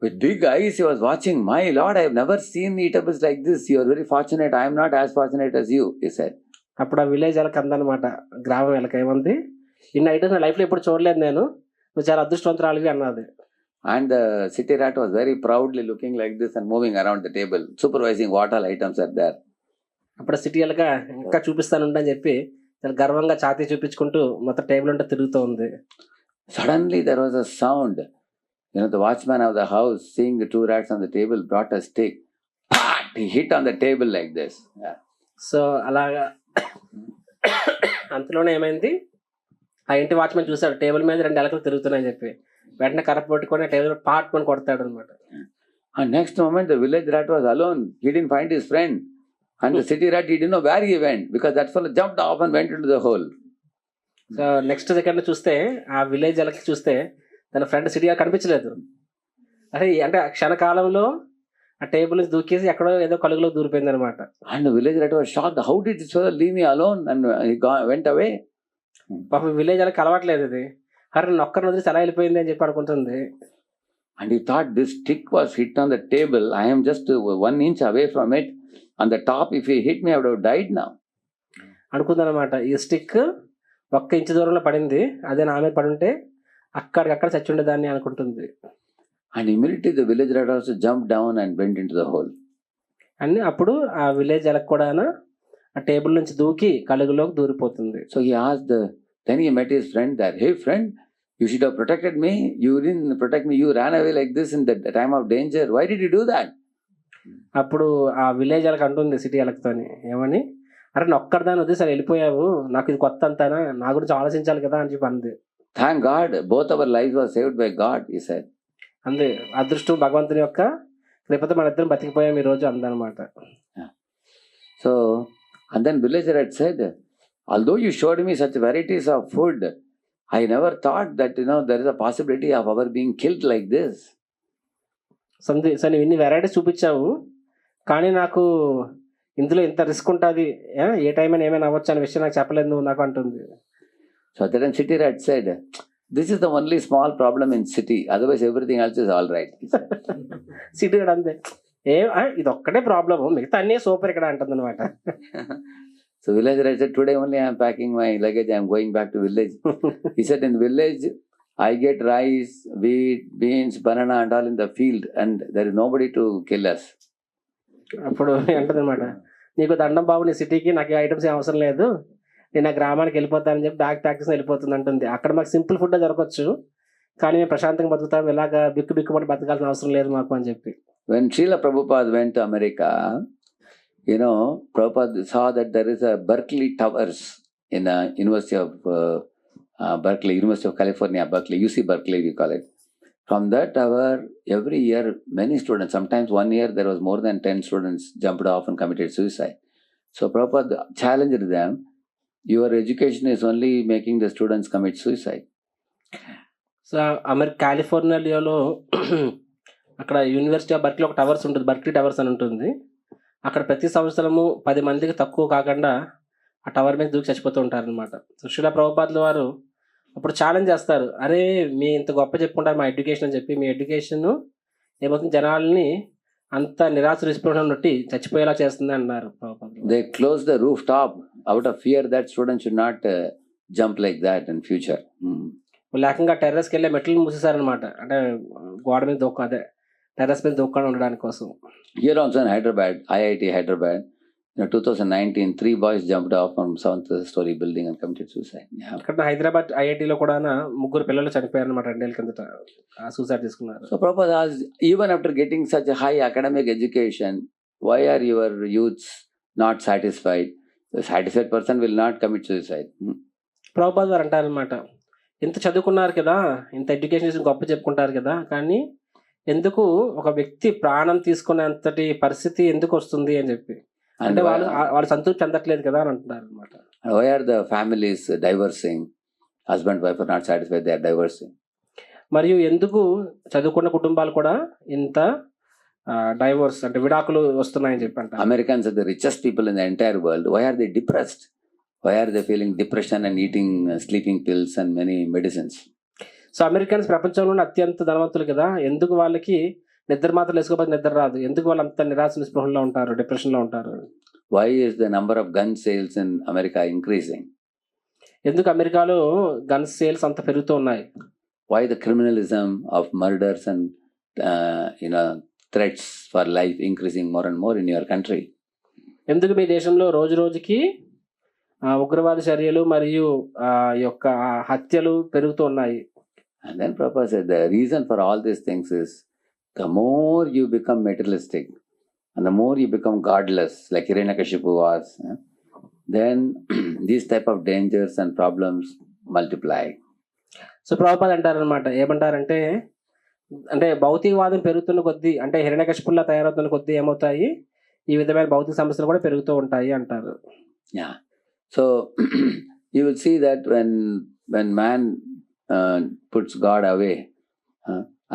with big eyes. He was watching. My Lord, I have never seen eatables like this. You are very fortunate. I am not as fortunate as you, he said. అప్పుడు ఆ village ఎలక అందనమాట, గ్రామం ఎలక ఏమంది, ఇన్ని items నా లైఫ్లో ఎప్పుడు చూడలేదు నేను, నువ్వు చాలా అదృష్టవంతురాలివి అన్నది. And the city rat was very proudly looking like this and moving around the table, supervising what all items are there. అప్పుడు సిటీ ఎలక ఇంకా చూపిస్తానుండి అని చెప్పి చాలా గర్వంగా ఛాతీ చూపించుకుంటూ మొత్తం టేబుల్ అంటే తిరుగుతూ ఉంది. Suddenly there was a sound. The watchman of the house, seeing the two rats on the table, brought a stick. He hit on the table like this. Yeah. So అలాగా అంతలోనే ఏమైంది, ఆ ఇంటి వాచ్మెన్ చూసాడు table మీద 2 ఎలకలు తిరుగుతున్నాయని చెప్పి, వెంటనే కర్ర పట్టుకొని టేబుల్ పాటుకొని కొడతాడు అనమాట. And next moment the village rat was alone. He didn't find his friend. And the city rat, he didn't know where he went, because that fellow jumped off and went into the hole. So next second చూస్తే ఆ village ఎలకి చూస్తే తన friend city కనిపించలేదు. అరే అంటే క్షణకాలంలో ఆ table నుంచి దూకేసి ఎక్కడో ఏదో కలుగులో దూరిపోయింది అనమాట. And the village rat was shocked. How did this fellow leave me alone? And he went away. పాపం విలేజ్ ఎలకి అలవాట్లేదు ఇది, అరే నన్ను ఒక్కరిని వదిలేసి ఎలా వెళ్ళిపోయింది అని చెప్పి అనుకుంటుంది. And he thought this stick was hit on the table. I am just 1 inch away from it. On the top, if he hit me, I would have died now. అనుకుందనమాట, ఈ స్టిక్ 1 ఇంచు దూరంలో పడింది, అదే నా మీద పడుంటే అక్కడికక్కడ చచ్చి ఉండేదాన్ని అనుకుంటుంది. And immediately the village rat also jumped down and went into the hole. అని అప్పుడు ఆ విలేజ్ ఎలక కూడా ఆ టేబుల్ నుంచి దూకి కలుగులోకి దూరిపోతుంది. So he asked, then he met his friend there. Hey friend, you should have protected me. You didn't protect me. You ran away like this in the time of danger. Why did you do that? అప్పుడు ఆ village ఎలక అంటుంది city ఎలకతోని, ఏమని, అరే నొక్కడదాన్ని వదిలేసి వెళ్ళిపోయావు, నాకు ఇది కొత్త అంతానా, నా గురించి ఆలోచించాలి కదా అని చెప్పి అంది. Thank God, both our lives were saved by God, he said. అంది, అదృష్టం భగవంతుని యొక్క కృపతో మన ఇద్దరం బతికిపోయాం ఈ రోజు అందనమాట. So, and then village rat said, although you showed me such varieties of food, I never thought that there is a possibility of our being killed like this. So నువ్వు ఇన్ని వెరైటీస్ చూపించావు, కానీ నాకు ఇందులో ఇంత రిస్క్ ఉంటుంది, ఏ time అయినా ఏమైనా అవ్వచ్చు అనే విషయం నాకు చెప్పలేదు నువ్వు నాకు అంటుంది. So then city rat said, this is the only small problem in city, otherwise everything else is all right. City కూడా అంతే, ఇది ఒక్కటే ప్రాబ్లమ్, మిగతా అన్నీ సూపర్ ఇక్కడ అంటుంది అనమాట. So village rat said, today only I am packing my luggage, I am going back to village. He said, in village I get rice, wheat, beans, banana and all in the field, and there is nobody to kill us. అప్పుడు అంటుంది అనమాట, నీకు దండం బాబు, నీ సిటీకి నాకు items ఏం అవసరం లేదు, నేను ఆ గ్రామానికి వెళ్ళిపోతానని చెప్పి బ్యాగ్ ప్యాక్ చేసి వెళ్ళిపోతుంది అంటుంది. అక్కడ మాకు సింపుల్ ఫుడ్ దొరకవచ్చు, కానీ మేము ప్రశాంతంగా బతుకుతాం, ఇలాగా బిక్కుమని బతకాల్సిన అవసరం లేదు మాకు అని చెప్పి. When Srila Prabhupada went to America, Prabhupada saw that there is a Berkeley Towers in a University of Berkeley, University of California, Berkeley, UC Berkeley we call it. From that tower, every year many students, sometimes 1 year there was more than 10 students jumped off and committed suicide. So Prabhupada challenged them, your education is only making the students commit suicide. So కాలిఫోర్నియాలో అక్కడ university of Berkeley ఒక towers ఉంటుంది, Berkeley towers అని ఉంటుంది. అక్కడ ప్రతి సంవత్సరము 10 మందికి తక్కువ కాకుండా ఆ టవర్ మీద దూకి చచ్చిపోతూ ఉంటారనమాట. సో శిలా ప్రభుపాదుల వారు అప్పుడు ఛాలెంజ్ చేస్తారు, అరే మీ ఇంత గొప్ప చెప్పుకుంటారు మా ఎడ్యుకేషన్ అని చెప్పి, మీ ఎడ్యుకేషన్ ఏమవుతుంది జనాల్ని అంత నిరాశ నిస్పృహం నొట్టి చచ్చిపోయేలా చేస్తుంది అన్నారు ప్రభుపాదులు. They close the rooftop out of fear that students should not jump like that in future. లేకంగా టెర్రస్కి వెళ్ళే మెట్లు మూసేశారనమాట, అంటే గోడ మీద అదే టెర్రస్ మీద దూకుండా ఉండడానికి కోసం. Here also in Hyderabad, IIT Hyderabad, 2019, 3 boys jumped off from 7th story building and committed suicide. ఇక్కడ హైదరాబాద్ ఐఐటిలో కూడా 3 పిల్లలు చనిపోయారు అనమాట 2 ఏళ్ళ కిందట, సూసైడ్ చేసుకున్నారు. So Prabhupada asked, even after getting such a high academic education, why are your youths not satisfied? The satisfied person will not commit suicide. Prabhupada వారు అంటారనమాట, ఇంత చదువుకున్నారు కదా, ఇంత ఎడ్యుకేషన్ గొప్ప చెప్పుకుంటారు కదా, కానీ ఎందుకు ఒక వ్యక్తి ప్రాణం తీసుకునేంతటి పరిస్థితి ఎందుకు వస్తుంది అని చెప్పి, అంటే వాళ్ళు సంతృప్తి చెందట్లేదు కదా అని అంటున్నారు అనమాట. Why are the families divorcing? Husband wife are not satisfied, they are divorcing. మరియు ఎందుకు చదువుకున్న కుటుంబాలు కూడా ఇంత డైవోర్స్ అంటే విడాకులు వస్తున్నాయని చెప్పి అంటారు. Americans are the richest people in the entire world. Why are they depressed? Why are they feeling depression and eating sleeping pills and many medicines? So Americans ప్రపంచంలోనే అత్యంత ధనవంతులు కదా, ఎందుకు వాళ్ళకి నిద్ర మాత్రం వేసుకోకపోతే నిద్ర రాదు, ఎందుకు వాళ్ళు అంత నిరాశ నిస్పృహంలో ఉంటారు, డిప్రెషన్లో ఉంటారు? Why is the number of gun sales in America increasing? ఎందుకు అమెరికాలో గన్ సేల్స్ అంత పెరుగుతూ ఉన్నాయి? Why the criminalism of murders and threats for life increasing more and more in your country? ఎందుకు మీ దేశంలో రోజు రోజుకి ఉగ్రవాద చర్యలు మరియు యొక్క హత్యలు పెరుగుతూ ఉన్నాయి? And then Prabhupada said the reason for all these things is the more you become materialistic and the more you become godless, like Hiranyakashipu was, then these type of dangers and problems multiply. So Prabhupada అంటారనమాట, ఏమంటారంటే అంటే భౌతికవాదం పెరుగుతున్న కొద్దీ, అంటే హిరణ్యకశిపుల్లా తయారవుతున్న కొద్దీ ఏమవుతాయి, ఈ విధమైన భౌతిక సమస్యలు కూడా పెరుగుతూ ఉంటాయి అంటారు. Yeah. So you will see that when man puts God away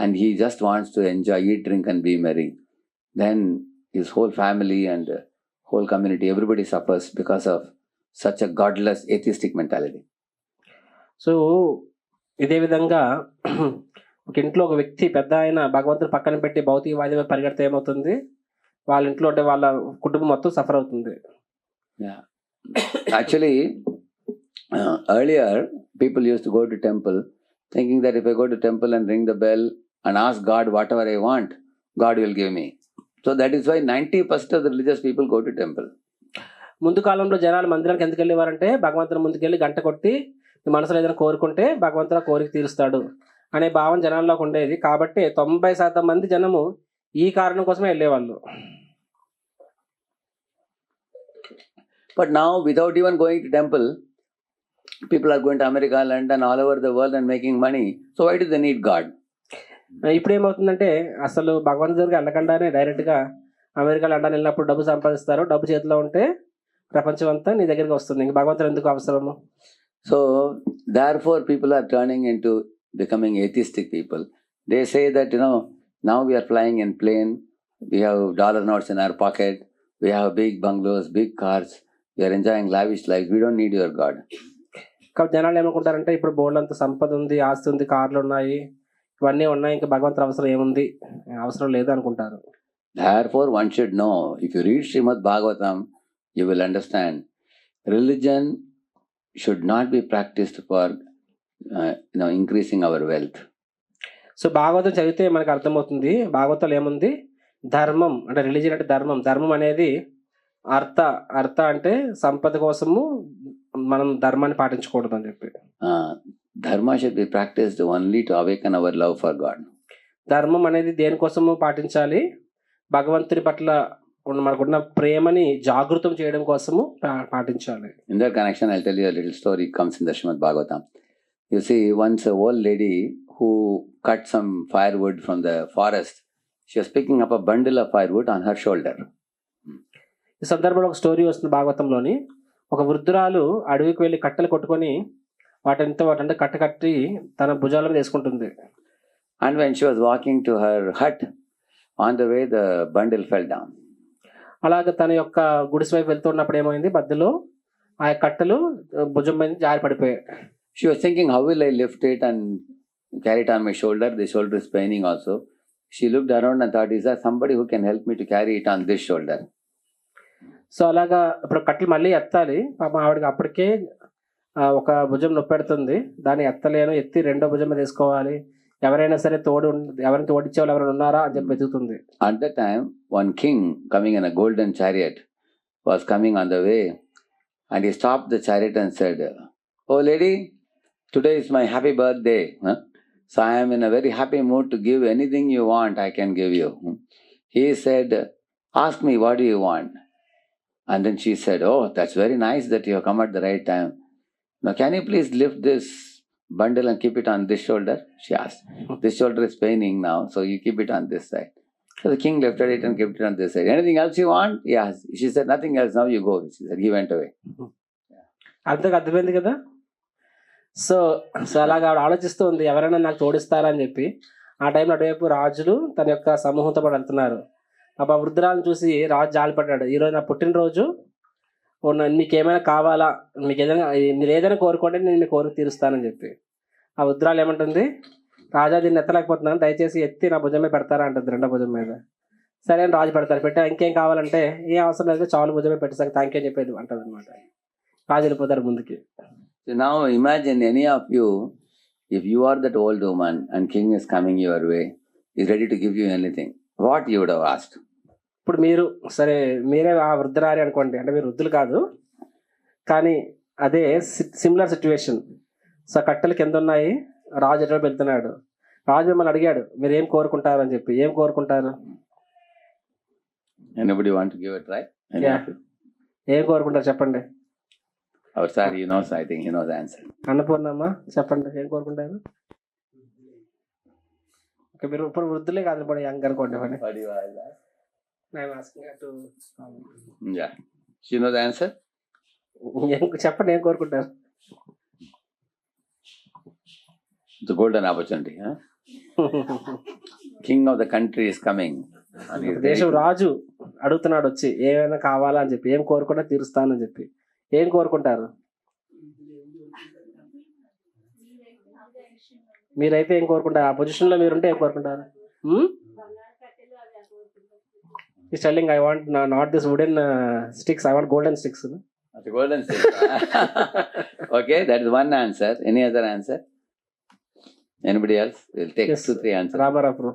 and he just wants to enjoy, eat, drink and be merry, then his whole family and whole community, everybody suffers because of such a godless atheistic mentality. So ఇదే విధంగా ఒక ఇంట్లో ఒక వ్యక్తి పెద్ద ఆయన భగవంతుని పక్కన పెట్టి భౌతికవాదం పరిగెడితే ఏమవుతుంది, వాళ్ళ ఇంట్లో అంటే వాళ్ళ కుటుంబం మొత్తం సఫర్ అవుతుంది. Yeah. Actually, earlier people used to go to temple thinking that if I go to temple and ring the bell and ask God whatever I want, God will give me. So that is why 90% of the religious people go to temple. ముందు కాలంలో జనాలు మందిరానికి ఎందుకు వెళ్ళేవారంటే భగవంతుని ముందుకెళ్ళి గంట కొట్టి మీ మనసులో ఏదైనా కోరుకుంటే భగవంతుడు ఆ కోరిక తీరుస్తాడు అనే భావన జనాల్లోకి ఉండేది. కాబట్టి 90% మంది జనము ఈ కారణం కోసమే వెళ్ళేవాళ్ళు. But now, without even going to temple, people are going to America, London, all over the world and making money. So why do they need God? ఇప్పుడు ఏమవుతుందంటే అసలు భగవంతుడి దగ్గరికి వెళ్ళకుండానే డైరెక్ట్గా అమెరికా, లండన్ వెళ్ళినప్పుడు డబ్బు సంపాదిస్తారు. డబ్బు చేతిలో ఉంటే ప్రపంచం అంతా నీ దగ్గరికి వస్తుంది. ఇంక భగవంతుడు ఎందుకు అవసరము? So therefore, people are turning into becoming atheistic people. They say that now we are flying in plane, we have dollar notes in our pocket, we have big bungalows, big cars. We are enjoying lavish life. We don't need your God. కాబట్టి జనాలు ఏమనుకుంటారంటే ఇప్పుడు board అంత సంపద ఉంది, ఆస్తి ఉంది, కార్లు ఉన్నాయి, ఇవన్నీ ఉన్నాయి, ఇంకా భగవంతుడు అవసరం ఏముంది, అవసరం లేదు అనుకుంటారు. Therefore, one should know, if you read Srimad Bhagavatam, you will understand religion should not be practiced for increasing our wealth. So Bhagavatam చదివితే మనకు అర్థమవుతుంది, భాగవతంలో ఏముంది, ధర్మం అంటే రిలీజియన్ అంటే ధర్మం, ధర్మం అనేది అర్థ అంటే సంపద కోసము మనం ధర్మాన్ని పాటించకూడదు అని చెప్పి. Dharma should be practiced only to awaken our love for God. ధర్మం అనేది దేనికోసము పాటించాలి, భగవంతుని పట్ల మనకున్న ప్రేమని జాగృతం చేయడం కోసము పాటించాలి. In that connection, I'll tell you a little story. It comes in the Srimad Bhagavatam. You see, once a old lady who cut some firewood from the forest, she was picking up a bundle of firewood on her shoulder. ఈ సందర్భంలో ఒక story వస్తుంది భాగవతంలోని. ఒక వృద్ధురాలు అడవికి వెళ్ళి కట్టెలు కొట్టుకొని వాటంటే కట్టి తన భుజాల మీద వేసుకుంటుంది. And when she was walking to her hut, on the way the bundle fell down. అలాగే తన యొక్క గుడిసె వైపు వెళ్తున్నప్పుడు ఏమైంది, మధ్యలో ఆ కట్టెలు భుజం మీద జారి పడిపోయాయి. She was thinking, how will I lift it and carry it on my shoulder? The shoulder is paining also. She looked around and thought, is there somebody who can help me to carry it on this shoulder? So అలాగా ఇప్పుడు కట్టెలు మళ్ళీ ఎత్తాలి. పాపం ఆవిడకి అప్పటికే ఒక భుజం నొప్పి పెడుతుంది. దాన్ని ఎత్తలేను, ఎత్తి రెండో భుజం మీద వేసుకోవాలి. ఎవరైనా సరే ఎవరైనా తోడిచ్చే వాళ్ళు ఎవరైనా ఉన్నారా అని చెప్పి వెతుకుతుంది. At that time, one king coming in a golden chariot was coming on the way, and he stopped the chariot and said, "Oh lady, today is my happy birthday. So I am in a very happy mood to give anything you want, I can give you." He said, "Ask me, what do you want?" And then she said, "Oh, that's very nice that you have come at the right time. Now can you please lift this bundle and keep it on this shoulder?" She asked. "This shoulder is paining now, so you keep it on this side." So the king lifted it and kept it on this side. "Anything else you want?" Yes. She said, "Nothing else, now you go." She said, he went away. అర్థమైంది కదా. So అలాగా ఆవిడ ఆలోచిస్తూ ఉంది, ఎవరైనా నాకు తోడిస్తారా అని చెప్పి. ఆ టైంలో అటువైపు రాజులు తన యొక్క సమూహంతో పాటు వెళ్తున్నారు. ఆ వృద్ధురాలను చూసి రాజు జాలిపడ్డాడు. ఈరోజు నా పుట్టినరోజు, మీకు ఏమైనా కావాలా, మీరు ఏదైనా కోరుకోండి, నేను మీ కోరిక తీరుస్తానని చెప్పి. ఆ వృద్ధురాలు ఏమంటుంది, రాజా దీన్ని ఎత్తలేకపోతున్నాను, దయచేసి ఎత్తి నా భుజం మీద పెడతారా అంటుంది, రెండో భుజం మీద. సరే అని రాజు పెడతారు. పెట్టా ఇంకేం కావాలంటే, ఏ అవసరం లేదు, చాలు భుజం మీద పెట్టేసాక థ్యాంక్ యూ అని చెప్పేది అంటుంది అనమాట. రాజు వెళ్ళిపోతారు ముందుకి. So now imagine any of you, if you are that old woman and king is coming your way, is ready to give you anything, what you would have asked? ఇప్పుడు మీరే ఆ వృద్ధురాలి అనుకోండి, అంటే మీరు వృద్ధులు కాదు కానీ అదే సిమిలర్ సిచ్యువేషన్. సో కట్టెలు కింద ఉన్నాయి, రాజు ఎటువంటి వెళ్తున్నాడు. రాజు మిమ్మల్ని అడిగాడు, మీరు ఏం కోరుకుంటారు అని చెప్పి. ఏం కోరుకుంటారు? Anybody want to give a try? ఏం కోరుకుంటారు చెప్పండి. Our sir, he knows, I think he knows the answer. అన్నపూర్ణమ్మ చెప్పండి, ఏం కోరుకుంటారు? ఓకే, మీరు ఇప్పుడు వృద్ధులే కాదు, ఇప్పుడు యంగ్ అనుకోండి. Yeah. She knows the answer? చెప్పండి, ఏం కోరుకుంటారు? It's a golden opportunity. King of the country is coming. దేశం రాజు అడుగుతున్నాడు వచ్చి, ఏమైనా కావాలా అని చెప్పి. ఏం కోరుకుంటా తీరుస్తానని చెప్పి. ఏం కోరుకుంటారు? మీరైతే ఏం కోరుకుంటారు? ఆ పొజిషన్ లో మీరుంటే ఏం కోరుకుంటారు? He's telling, I want not this wooden sticks, I want golden sticks. The golden sticks. Okay, that is one answer. Any other answer? Anybody else? We'll take 2-3 answers. Ramarapro.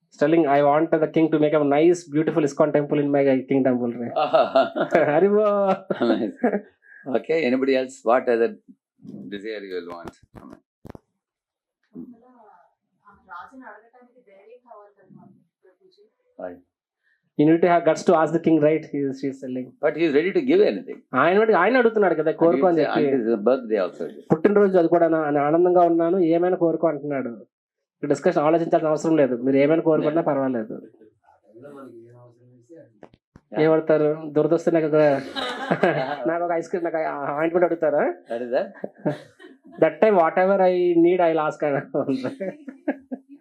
He's telling, I want the king to make a nice, beautiful ISKCON temple in my king temple. Haribo. Okay, anybody else? What other desire you will want? Right. You need to have guts to ask the king, right? She's telling. But he is ready to give anything. ఆయన అడుగుతున్నాడు కదా, కోరుకో అని చెప్పి. Birthday also. పుట్టినరోజు అది కూడా ఆనందంగా ఉన్నాను, ఏమైనా కోరుకో అంటున్నాడు. డిస్కషన్ ఆలోచించాల్సిన అవసరం లేదు, మీరు ఏమైనా కోరుకున్నా పర్వాలేదు. ఏమడతారు? దురదొస్తే నాకు ఒక ఐస్ క్రీమ్, నాకు ఆయింట్మెంట్ అడుగుతారా? That time what ever I need I last.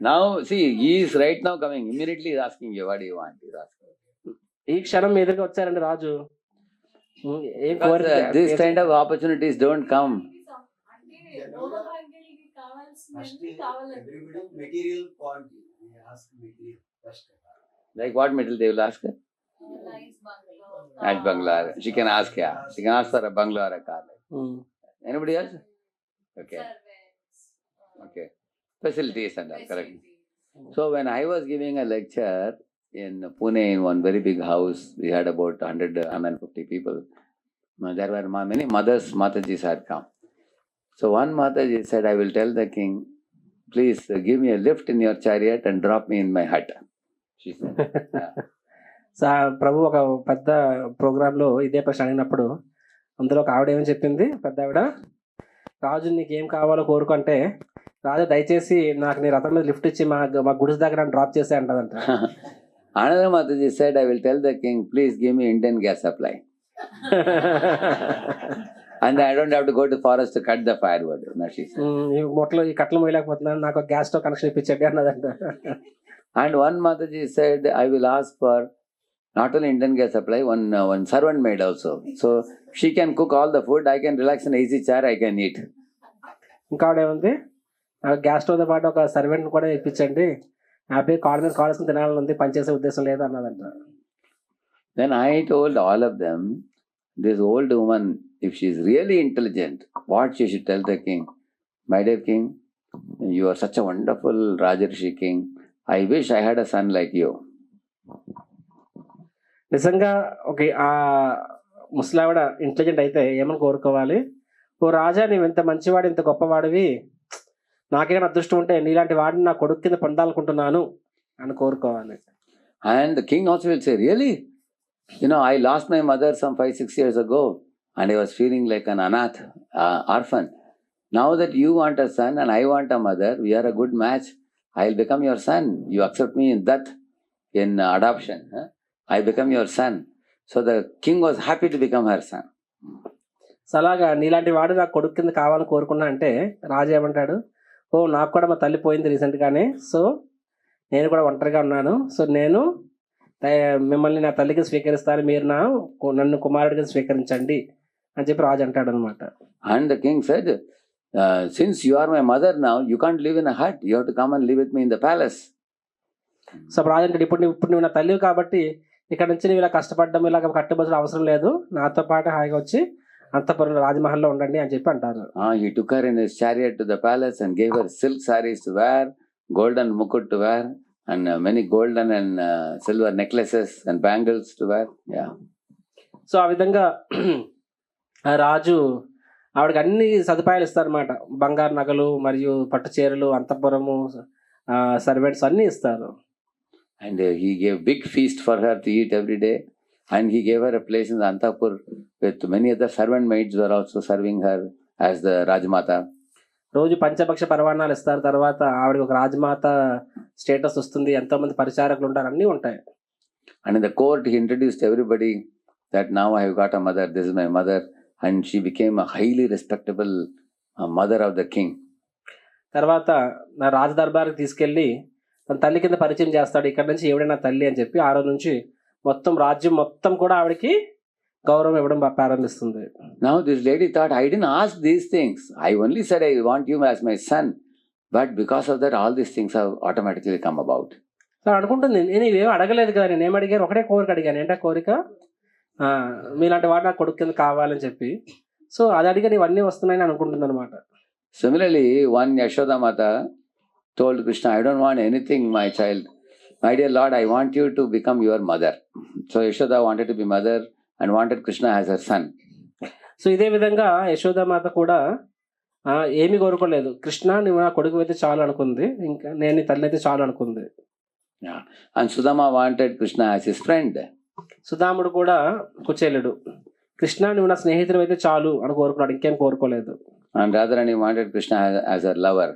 Now see, he is right now coming, immediately is asking you, what do you want? He is asking. ఈ క్షణం మీ ఎదురుగా వచ్చారండి రాజు. This kind of opportunities don't come. Material point, we ask material first. Like what material they will ask her? Nice bungalow. She can ask, yeah. She can ask for a bungalow or a car. Anybody else? Okay. Okay. Facilities and all, correct. So when I was giving a lecture in Pune in one very big house, we had about 150 people. There were many mothers, Matajis had come. So one Mataji said, I will tell the king, please give me a lift in your chariot and drop me in my hut. She said. ప్రభు ఒక పెద్ద programme లో ఇదే ప్రశ్న అడిగినప్పుడు అందులో ఒక ఆవిడ ఏమని చెప్పింది, పెద్ద ఆవిడ, రాజు నీకు ఏం కావాలో కోరుకుంటే, రాజు దయచేసి నాకు నీ రథం మీద లిఫ్ట్ ఇచ్చి మా గుడిస్ దగ్గర డ్రాప్ చేసే అంటదంట. Another Mataji said, I will tell the king, please give me Indian gas supply. And I don't have to go to forest to cut the firewood. No, she said. ఈ మొట్టలో ఈ కట్టలు మొయ్యలేకపోతున్నాను, నాకు gas stove connection ఇప్పించండి అన్నదంట. And one Mataji said, I will ask for not only Indian gas supply, one servant maid also. So she can cook all the food, I can relax in an easy chair, I can eat. ఇంకా ఆవిడేముంది, gas స్టవ్తో పాటు ఒక servant కూడా ఇప్పించండి, happy కాళ్ళ మీద కాల్సుకుని తినాలని ఉంది, పనిచేసే ఉద్దేశం లేదు అన్నదంట. Then I told all of them, this old woman, if she is really intelligent, what she should tell the king? My dear king, you are such a wonderful Rajarshi king. I wish I had a son like you. నిజంగా okay, ఆ ముసలావిడ intelligent అయితే ఏమని కోరుకోవాలి, ఓ రాజా నీవు ఇంత మంచివాడు, ఇంత గొప్పవాడివి, నాకేమైనా అదృష్టం ఉంటే నీలాంటి వాడిని నా కొడుకు కింద పొందాలనుకుంటున్నాను అని కోరుకోవాలి. And the king also will say, really? You know, I lost my mother some 5-6 years ago and I was feeling like an anath, orphan. Now that you want a son and I want a mother, we are a good match. I'll become your son. You accept me in that, in adoption. I become your son. So the king was happy to become her son. So అలాగా నీలాంటి వాడు నాకు కొడుకు కింద కావాలని కోరుకున్నా అంటే రాజు ఏమంటాడు, ఓ నాకు కూడా మా తల్లి పోయింది రీసెంట్గానే, సో నేను కూడా ఒంటరిగా ఉన్నాను, సో నేను మిమ్మల్ని నా తల్లికి స్వీకరిస్తాను, మీరు నన్ను కుమారుడిగా స్వీకరించండి అని చెప్పి రాజు అంటాడు అనమాట. And the king said, since you are my mother now, you can't live in a hut. You have to come and live with me in the palace. So రాజు అంటే ఇప్పుడు నువ్వు నా తల్లివి కాబట్టి ఇక్కడ నుంచి నువ్వు ఇలా కష్టపడడం, ఇలాగ కట్టుబడులు అవసరం లేదు, నాతో పాటు హాయిగా వచ్చి అంతఃపురంలో రాజమహల్లో ఉండండి అని చెప్పి అంటారు. He took her in his chariot to the palace and gave her silk sarees to wear, golden mukut to wear, and many golden and silver necklaces and bangles to wear. Yeah. So ఆ విధంగా రాజు ఆవిడకి అన్ని సదుపాయాలు ఇస్తారన్నమాట, బంగారు నగలు మరియు పట్టు చీరలు, అంతఃపురము, సర్వెంట్స్ అన్నీ ఇస్తారు. And he gave big feast for her to eat every day, and he gave her a place in the Antapur with many other servant maids who were also serving her as the Rajmata. రోజు పంచభక్ష పరవాణాలు ఇస్తారు, తర్వాత ఆవిడకి ఒక రాజమాత status వస్తుంది, ఎంతో మంది పరిచారకులు ఉంటారు, అన్నీ ఉంటాయి. And in the court he introduced everybody that now I have got a mother, this is my mother, and she became a highly respectable mother of the king. తర్వాత నా రాజ దర్బార్కి తీసుకెళ్ళి తన తల్లి కింద పరిచయం చేస్తాడు, ఇక్కడ నుంచి ఎవడైనా తల్లి అని చెప్పి ఆ రోజు నుంచి మొత్తం రాజ్యం మొత్తం కూడా ఆవిడకి గౌరవం ఇవ్వడం ప్రారంభిస్తుంది. Now this lady thought, I didn't ask these things, I only said I want you as my son, but because of that all these things have automatically come about. So అనుకుంటుంది, నేను ఇవేం అడగలేదు కదా, నేను ఏం అడిగాను, ఒకటే కోరిక అడిగాను, ఏంటో కోరిక, మీలాంటి వాడు నా కొడుకు కింద కావాలని చెప్పి, సో అది అడిగాను ఇవన్నీ వస్తున్నాయని అనుకుంటుంది అనమాట. Similarly, one Yashoda Mata told Krishna, I don't want anything, my child. My dear Lord, I want you to become your mother. So Yashoda wanted to be mother and wanted Krishna as her son. So ఇదే విధంగా యశోదామాత కూడా ఏమి కోరుకోలేదు, కృష్ణ నువ్వు నా కొడుకు అయితే చాలు అనుకుంది, ఇంకా నేను తల్లి అయితే చాలు అనుకుంది. Yeah. And Sudama wanted Krishna as his friend. సుధాముడు కూడా కుచేలుడు, కృష్ణ నువ్వు నా స్నేహితుడు అయితే చాలు అని కోరుకున్నాడు, ఇంకేం కోరుకోలేదు. And Radharani wanted Krishna as her lover.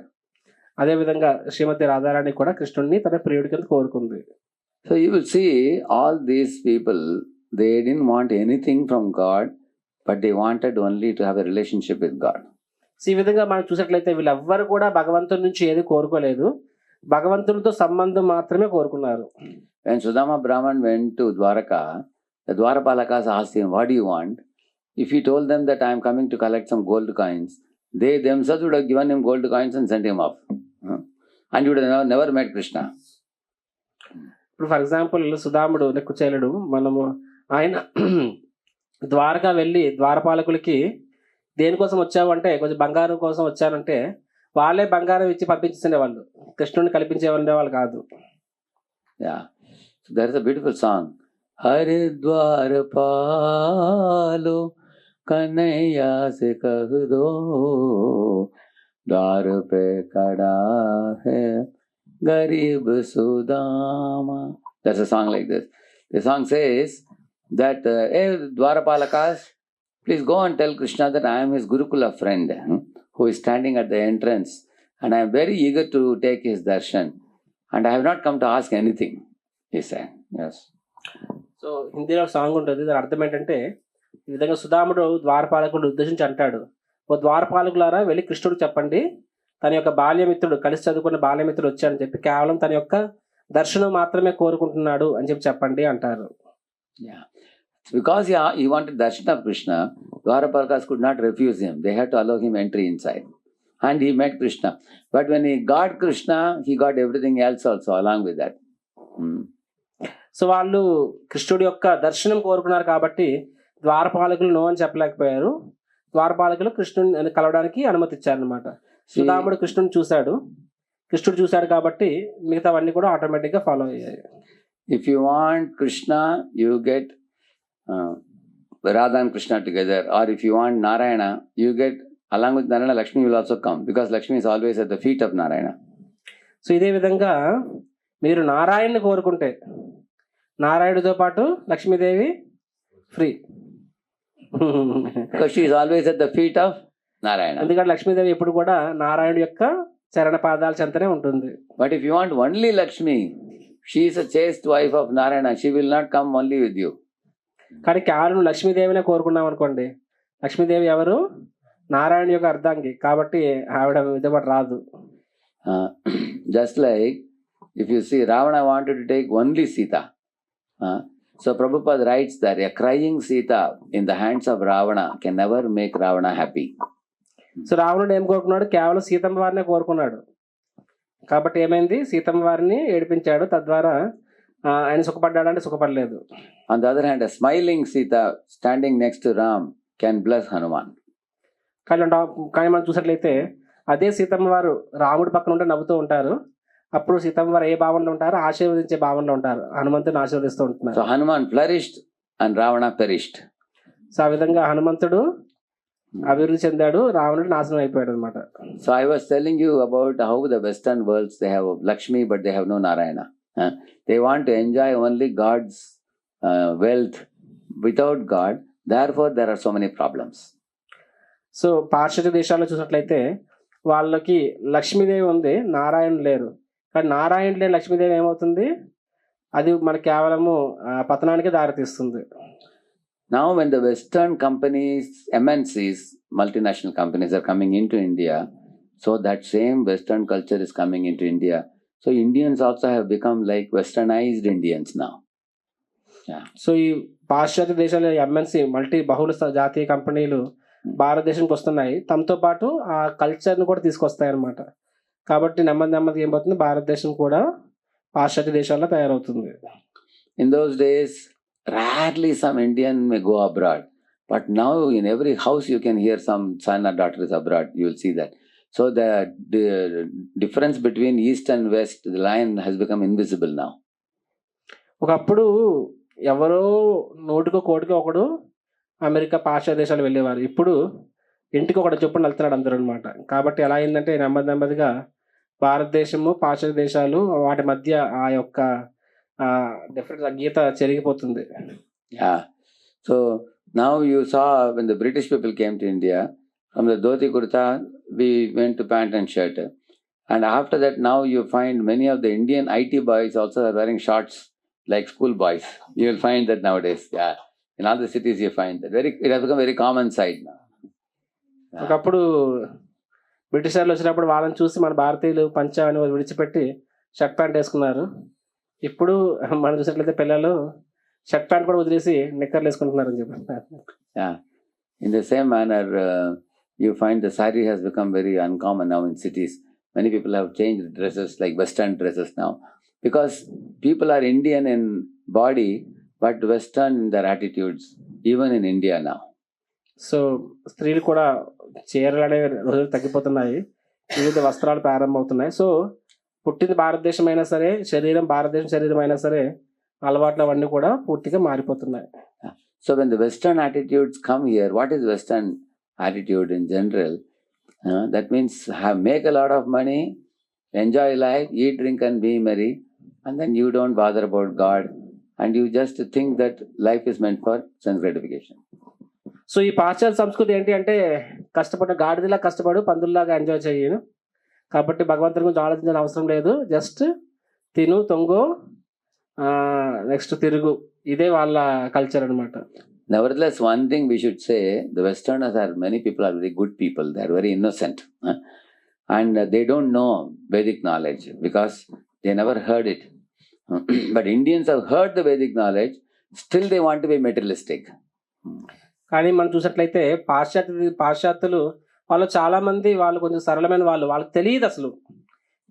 అదే విధంగా శ్రీమతి రాధారాణి కూడా కృష్ణుడిని తన ప్రియుడి కింద కోరుకుంది. So you will see all these people, they didn't want anything from God, but they wanted only to have a relationship with God. So ఈ విధంగా మనం చూసినట్లయితే వీళ్ళెవ్వరు కూడా భగవంతుడి నుంచి ఏది కోరుకోలేదు, భగవంతుడితో సంబంధం మాత్రమే కోరుకున్నారు. When Sudama Brahman went to Dwaraka, the Dwarapalakas asked him, what do you want? If he told them that I am coming to collect some gold coins, they themselves would have given him gold coins and sent him off. And he would have never met Krishna. ఇప్పుడు for example సుధాముడు కుచేలుడు, మనము ఆయన ద్వారకా వెళ్ళి ద్వారపాలకులకి దేనికోసం వచ్చావు అంటే కొంచెం బంగారం కోసం వచ్చానంటే వాళ్ళే బంగారం ఇచ్చి పంపించేవాళ్ళు, కృష్ణుడిని కల్పించే వాళ్ళు కాదు. Yeah, so there is a beautiful song. Hare Dwarapalo Kanaya se kah do, Dwar pe kada hai Garib Sudama. There's a song like this. The song says that, hey Dwarapalakas, please go and tell Krishna that I am his Gurukula friend who is standing at the entrance and I am very eager to take his darshan and I have not come to ask anything, he said. Yes. So హిందీలో song ఉంటుంది, దాని అర్థం ఏంటంటే ఈ విధంగా సుధాముడు ద్వారపాలకుడు ఉద్దేశించి అంటాడు, ఓ ద్వారపాలకులారా వెళ్ళి కృష్ణుడు చెప్పండి, తన యొక్క బాల్యమిత్రుడు కలిసి చదువుకున్న బాల్యమిత్రుడు వచ్చాడని చెప్పి కేవలం తన యొక్క దర్శనం మాత్రమే కోరుకుంటున్నాడు అని చెప్పి చెప్పండి అంటారు. Yeah. Because he wanted darshan of Krishna, Dwarapalakas could not refuse him. They had to allow him entry inside. And he met Krishna. But when he got Krishna, he got everything else also along with that. So వాళ్ళు కృష్ణుడి యొక్క దర్శనం కోరుకున్నారు కాబట్టి ద్వారపాలకులు no అని చెప్పలేకపోయారు. ద్వారపాలకులు కృష్ణుని కలవడానికి అనుమతి ఇచ్చారనమాట. సుధాముడు కృష్ణుని చూశాడు, కృష్ణుడు చూశాడు కాబట్టి మిగతావన్నీ కూడా ఆటోమేటిక్గా ఫాలో అయ్యాయి. If you want Krishna, you get Radha and Krishna together. Or if you want Narayana, you get, along with Narayana, Lakshmi will also come. Because Lakshmi is always at the feet of Narayana. So ఇదే విధంగా మీరు నారాయణని కోరుకుంటే నారాయణుడితో పాటు Lakshmidevi free. Because she is always at the feet of Narayana. ఎందుకంటే లక్ష్మీదేవి ఎప్పుడు కూడా నారాయణుడి యొక్క చరణ పాదాల చెంతనే ఉంటుంది. But if you want only Lakshmi, she is a chaste wife of Narayana. She will not come only with you. కానీ కేవలం లక్ష్మీదేవినే కోరుకున్నాం అనుకోండి, లక్ష్మీదేవి ఎవరు? నారాయణ యొక్క అర్ధాంగి కాబట్టి ఆవిడ విధపడి రాదు. Just like if you see, Ravana wanted to take only Sita. So Prabhupada writes that a crying Sita in the hands of Ravana can never make Ravana happy. So రావణుడు ఏం కోరుకున్నాడు? కేవలం సీతమ్మ వారినే కోరుకున్నాడు. కాబట్టి ఏమైంది? సీతమ్మ వారిని ఏడిపించాడు, తద్వారా ఆయన సుఖపడ్డాడంటే సుఖపడలేదు. On the other hand, a smiling Sita standing next to Ram can bless Hanuman. కానీ మనం చూసినట్లయితే అదే సీతమ్మ వారు రాముడి పక్కన ఉంటే నవ్వుతూ ఉంటారు. అప్పుడు సీతమ్మ వారు ఏ భావనలో ఉంటారు? ఆశీర్వదించే భావనలో ఉంటారు. హనుమంతుని ఆశీర్వదిస్తూ ఉంటున్నారు. So Hanuman flourished and Ravana perished. So ఆ విధంగా హనుమంతుడు అభివృద్ధి చెందాడు, రావణుడు నాశనం అయిపోయాడు అనమాట. So I was telling you about how the Western worlds, they have Lakshmi but they have no Narayana. They want to enjoy only God's wealth without God. Therefore there are so many problems. So పాశ్చాత్య దేశాల్లో చూసినట్లయితే వాళ్ళకి లక్ష్మీదేవి ఉంది, నారాయణ లేరు. కానీ నారాయణ లేని లక్ష్మీదేవి ఏమవుతుంది? అది మనకి కేవలము పతనానికి దారితీస్తుంది. Now when the Western companies, MNCs, multinational companies are coming into India, so that same Western culture is coming into India. So Indians also have become like westernized Indians now. Yeah. So ఈ పాశ్చాత్య దేశాల MNC బహుళ జాతీయ కంపెనీలు భారతదేశానికి వస్తున్నాయి, తమతో పాటు ఆ కల్చర్ని కూడా తీసుకొస్తాయి అన్నమాట. కాబట్టి నెమ్మది ఏమవుతుంది? భారతదేశం కూడా పాశ్చాత్య దేశాల్లో తయారవుతుంది. In those days, rarely some Indian may go abroad. But now in every house you can hear some son or daughter is abroad. You will see that. So the difference between East and West, the line has become invisible now. ఒకప్పుడు ఎవరో నోటికో కోటికో ఒకడు America పాశ్చాత్య దేశాలు వెళ్ళేవారు. ఇప్పుడు ఇంటికి ఒకటి చొప్పున వెళ్తున్నాడు అందరూ అనమాట. కాబట్టి ఎలా అయిందంటే నెమ్మదిగా భారతదేశము పాశ్చాత్య దేశాలు వాటి మధ్య ఆ యొక్క different Gita చెరిగిపోతుంది. Yeah. So now you saw when the British people came to India, from the dhoti kurta we went to pant and shirt. And after that now you find many of the Indian IT boys also are wearing shorts like school boys. You will find that nowadays. Yeah. In all the cities you find that. It has become very common sight now. ఒకప్పుడు British వాళ్ళు వచ్చినప్పుడు వాళ్ళని చూసి మన భారతీయులు పంచాని విడిచిపెట్టి shirt pant వేసుకున్నారు. ఇప్పుడు మనం చూసినట్లయితే పిల్లలు షర్ట్ ప్యాంట్ కూడా వదిలేసి నిక్కర్లు వేసుకుంటున్నారు అని చెప్పారు. Yeah. In the same manner, you find the sari has become very uncommon now in cities. Many people have changed dresses like Western dresses now. Because people are Indian in body, but Western in their attitudes, even in India now. So స్త్రీలు కూడా చీరలు అనే రోజులు తగ్గిపోతున్నాయి, వివిధ వస్త్రాలు ప్రారంభమవుతున్నాయి. So పుట్టిన భారతదేశం అయినా సరే, భారతదేశం శరీరం అయినా సరే, అలవాట్లు అవన్నీ కూడా పూర్తిగా మారిపోతున్నాయి. So when the Western attitudes come here, what is Western attitude in general? That means make a lot of money, enjoy life, eat, drink and be merry, and then you don't bother about God, and you just think that life is meant for sense gratification. So ఈ పాశ్చాత్య సంస్కృతి ఏంటి అంటే కష్టపడ్డ గాడిదలా కష్టపడు, పందుల్లాగా enjoy చేయను. కాబట్టి భగవంతుడి గురించి ఆలోచించిన అవసరం లేదు, జస్ట్ తిను, తొంగో, నెక్స్ట్ తిరుగు, ఇదే వాళ్ళ కల్చర్ అనమాట. Nevertheless, one thing we should say, the Westerners are, many people are very good people. They are very innocent. And they don't know Vedic knowledge because they never heard it. But Indians have heard the Vedic knowledge, still they want to be materialistic. కానీ మనం చూసినట్లయితే పాశ్చాత్యులు వాళ్ళు చాలా మంది వాళ్ళు కొంచెం సరళమైన వాళ్ళు, వాళ్ళకి తెలియదు, అసలు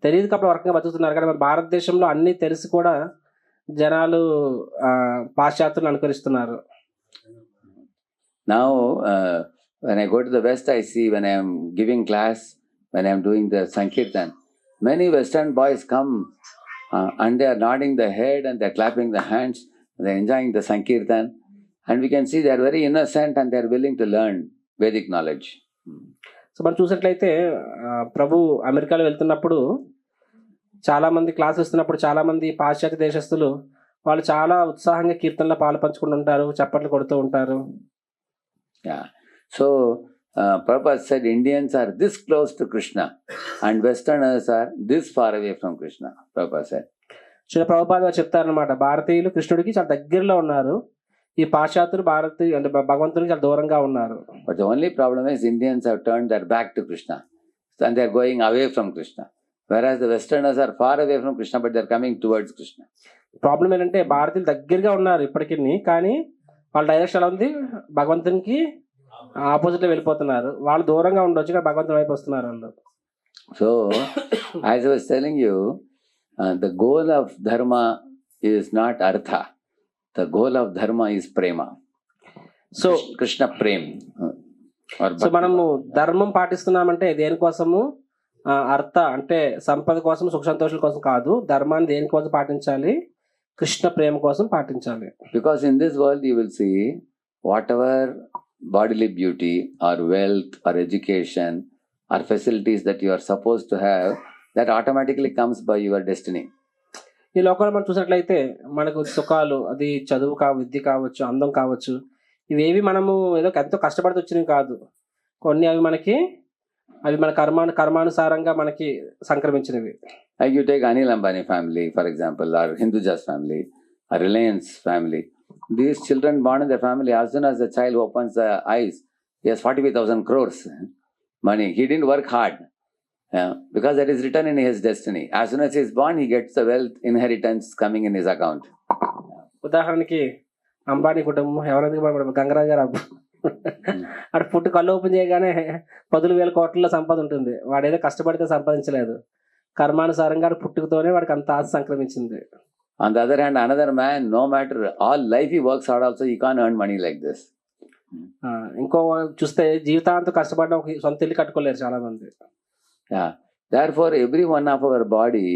తెలియదు కాబట్టి వర్గంగా బతుకుతున్నారు. కానీ మన భారతదేశంలో అన్నీ తెలిసి కూడా జనాలు పాశ్చాత్యులను అనుకరిస్తున్నారు. Now, when I go to the West, I see when I am giving class, when I am doing the Sankirtan, many Western boys come and they are nodding their head and they are clapping their hands, they are enjoying the Sankirtan, and we can see they are very innocent and they are willing to learn Vedic knowledge. So మనం చూసినట్లయితే ప్రభు అమెరికాలో వెళ్తున్నప్పుడు చాలా మంది class ఇస్తున్నప్పుడు చాలా మంది పాశ్చాత్య దేశస్తులు వాళ్ళు చాలా ఉత్సాహంగా కీర్తనలో పాలు పంచుకుంటూ ఉంటారు, చప్పట్లు కొడుతూ ఉంటారు. Yeah. So, Prabhupada said Indians are this close to Krishna and Westerners are this far away from Krishna. Prabhupada said. Shri Prabhupada చెప్తారనమాట, భారతీయులు కృష్ణుడికి చాలా దగ్గరలో ఉన్నారు, ఈ పాశ్చాత్యులు భారతీయ అంటే భగవంతుడికి చాలా దూరంగా ఉన్నారు. But the only problem is Indians have turned their back to Krishna and they are going away from Krishna. Whereas the Westerners are far away from Krishna but they are coming towards Krishna. Problem ఏంటంటే భారతీయులు దగ్గరగా ఉన్నారు ఇప్పటికీ, కానీ వాళ్ళ direction ఎలా ఉంది, భగవంతునికి ఆపోజిట్లో వెళ్ళిపోతున్నారు. వాళ్ళు దూరంగా ఉండొచ్చు కానీ భగవంతుని వైపు వస్తున్నారు వాళ్ళు. So, as I was telling you, the goal of dharma is not artha. The goal of dharma is prema. So, Krishna prem. So మనము ధర్మం పాటిస్తున్నామంటే దేనికోసము, అర్థ అంటే సంపద కోసం, సుఖ సంతోషాల కోసం కాదు. ధర్మాన్ని దేనికోసం పాటించాలి, కృష్ణ ప్రేమ కోసం పాటించాలి. Because in this world you will see whatever bodily beauty or wealth or education or facilities that you are supposed to have, that automatically comes by your destiny. ఈ లోకంలో మనం చూసినట్లయితే మనకు సుఖాలు, అది చదువు విద్య కావచ్చు, అందం కావచ్చు, ఇవేవి మనము ఏదో ఎంతో కష్టపడి వచ్చినవి కాదు. కొన్ని అవి మన కర్మానుసారంగా మనకి సంక్రమించినవి. Like you take Anil Ambani family, for example, or Hinduja's family, or Reliance family. These children born in their family, as soon as the child opens the eyes, he has 45,000 crores money. He didn't work hard because that is written in his destiny. As soon as he is born, he gets the wealth inheritance coming in his account. ఉదాహరణకి అంబానీ కుటుంబం ఎవరైతే గంగరాజు గారు అటు పుట్టు కళ్ళు open చేయగానే 10,000 కోట్ల సంపద ఉంటుంది. వాడేదో కష్టపడితే సంపాదించలేదు, కర్మానుసారంగా పుట్టుకతోనే వాడికి అంత ఆశ సంక్రమించింది. On the other hand, another man, no matter all life he works hard also, he can't earn money like this. ఇంకో చూస్తే జీవితాంతం కష్టపడిన ఒక సొంత ఇల్లు కట్టుకోలేరు చాలా మంది. Yeah. Therefore, every one of our body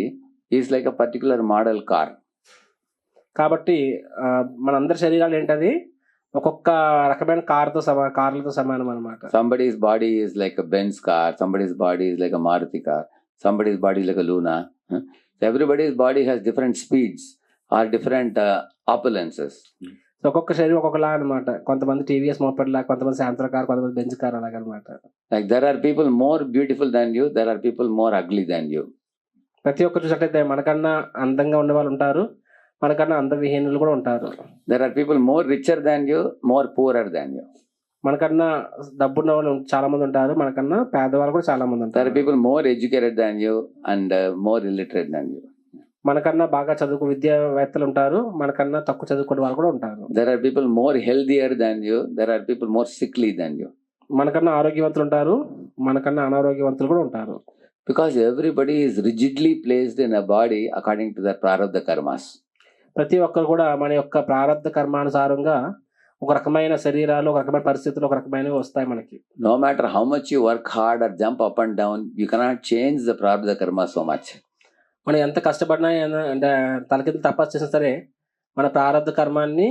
is like a particular model car. కాబట్టి మనందరి శరీరాలు ఏంటది ఒక్కొక్క రకమైన కార్లతో సమానం అన్నమాట. Somebody's body is like a Benz car, somebody's body is like a Maruti car, somebody's body is like a Luna. Everybody's body has different speeds or different opulences. ఒక్కొక్క శరీరం ఒక్కొక్కలా అనమాట. కొంతమంది టీవీఎస్ మోపెడ్ లా, కొంతమంది శాంత్ర కార్, కొంతమంది Benz car అలాగనమాట. Like there are people more beautiful than you, there are people more ugly than you. ప్రతి ఒక్కరు చూసినట్లయితే మనకన్నా అందంగా ఉండే వాళ్ళు ఉంటారు, మనకన్నా అందవిహీనులు కూడా ఉంటారు. There are people more richer than you, more poorer than you. మనకన్నా డబ్బున్న వాళ్ళు చాలా మంది ఉంటారు, మనకన్నా పేదవాళ్ళు కూడా చాలా మంది ఉంటారు. There are people more educated than you and more illiterate than you. మనకన్నా బాగా విద్యావేత్తలు ఉంటారు, మనకన్నా తక్కువ చదువుకునే వాళ్ళు కూడా ఉంటారు. There are people more healthier than you, there are people more sickly than you. మనకన్నా ఆరోగ్యవంతులు ఉంటారు, మనకన్నా అనారోగ్యవంతులు కూడా ఉంటారు. Because everybody is rigidly placed in a body according to the prarabdha karmas. ప్రతి ఒక్కరు కూడా మన యొక్క ప్రారబ్ధ కర్మానుసారంగా ఒక రకమైన శరీరాలు, ఒక రకమైన పరిస్థితులు, ఒక రకమైనవి వస్తాయి మనకి. No matter how much you work hard or jump up and down, you cannot change the prarabdha karma so much. మనం ఎంత కష్టపడినా అంటే తలకింద తపస్సు చేసినా సరే మన ప్రారబ్ధ కర్మాన్ని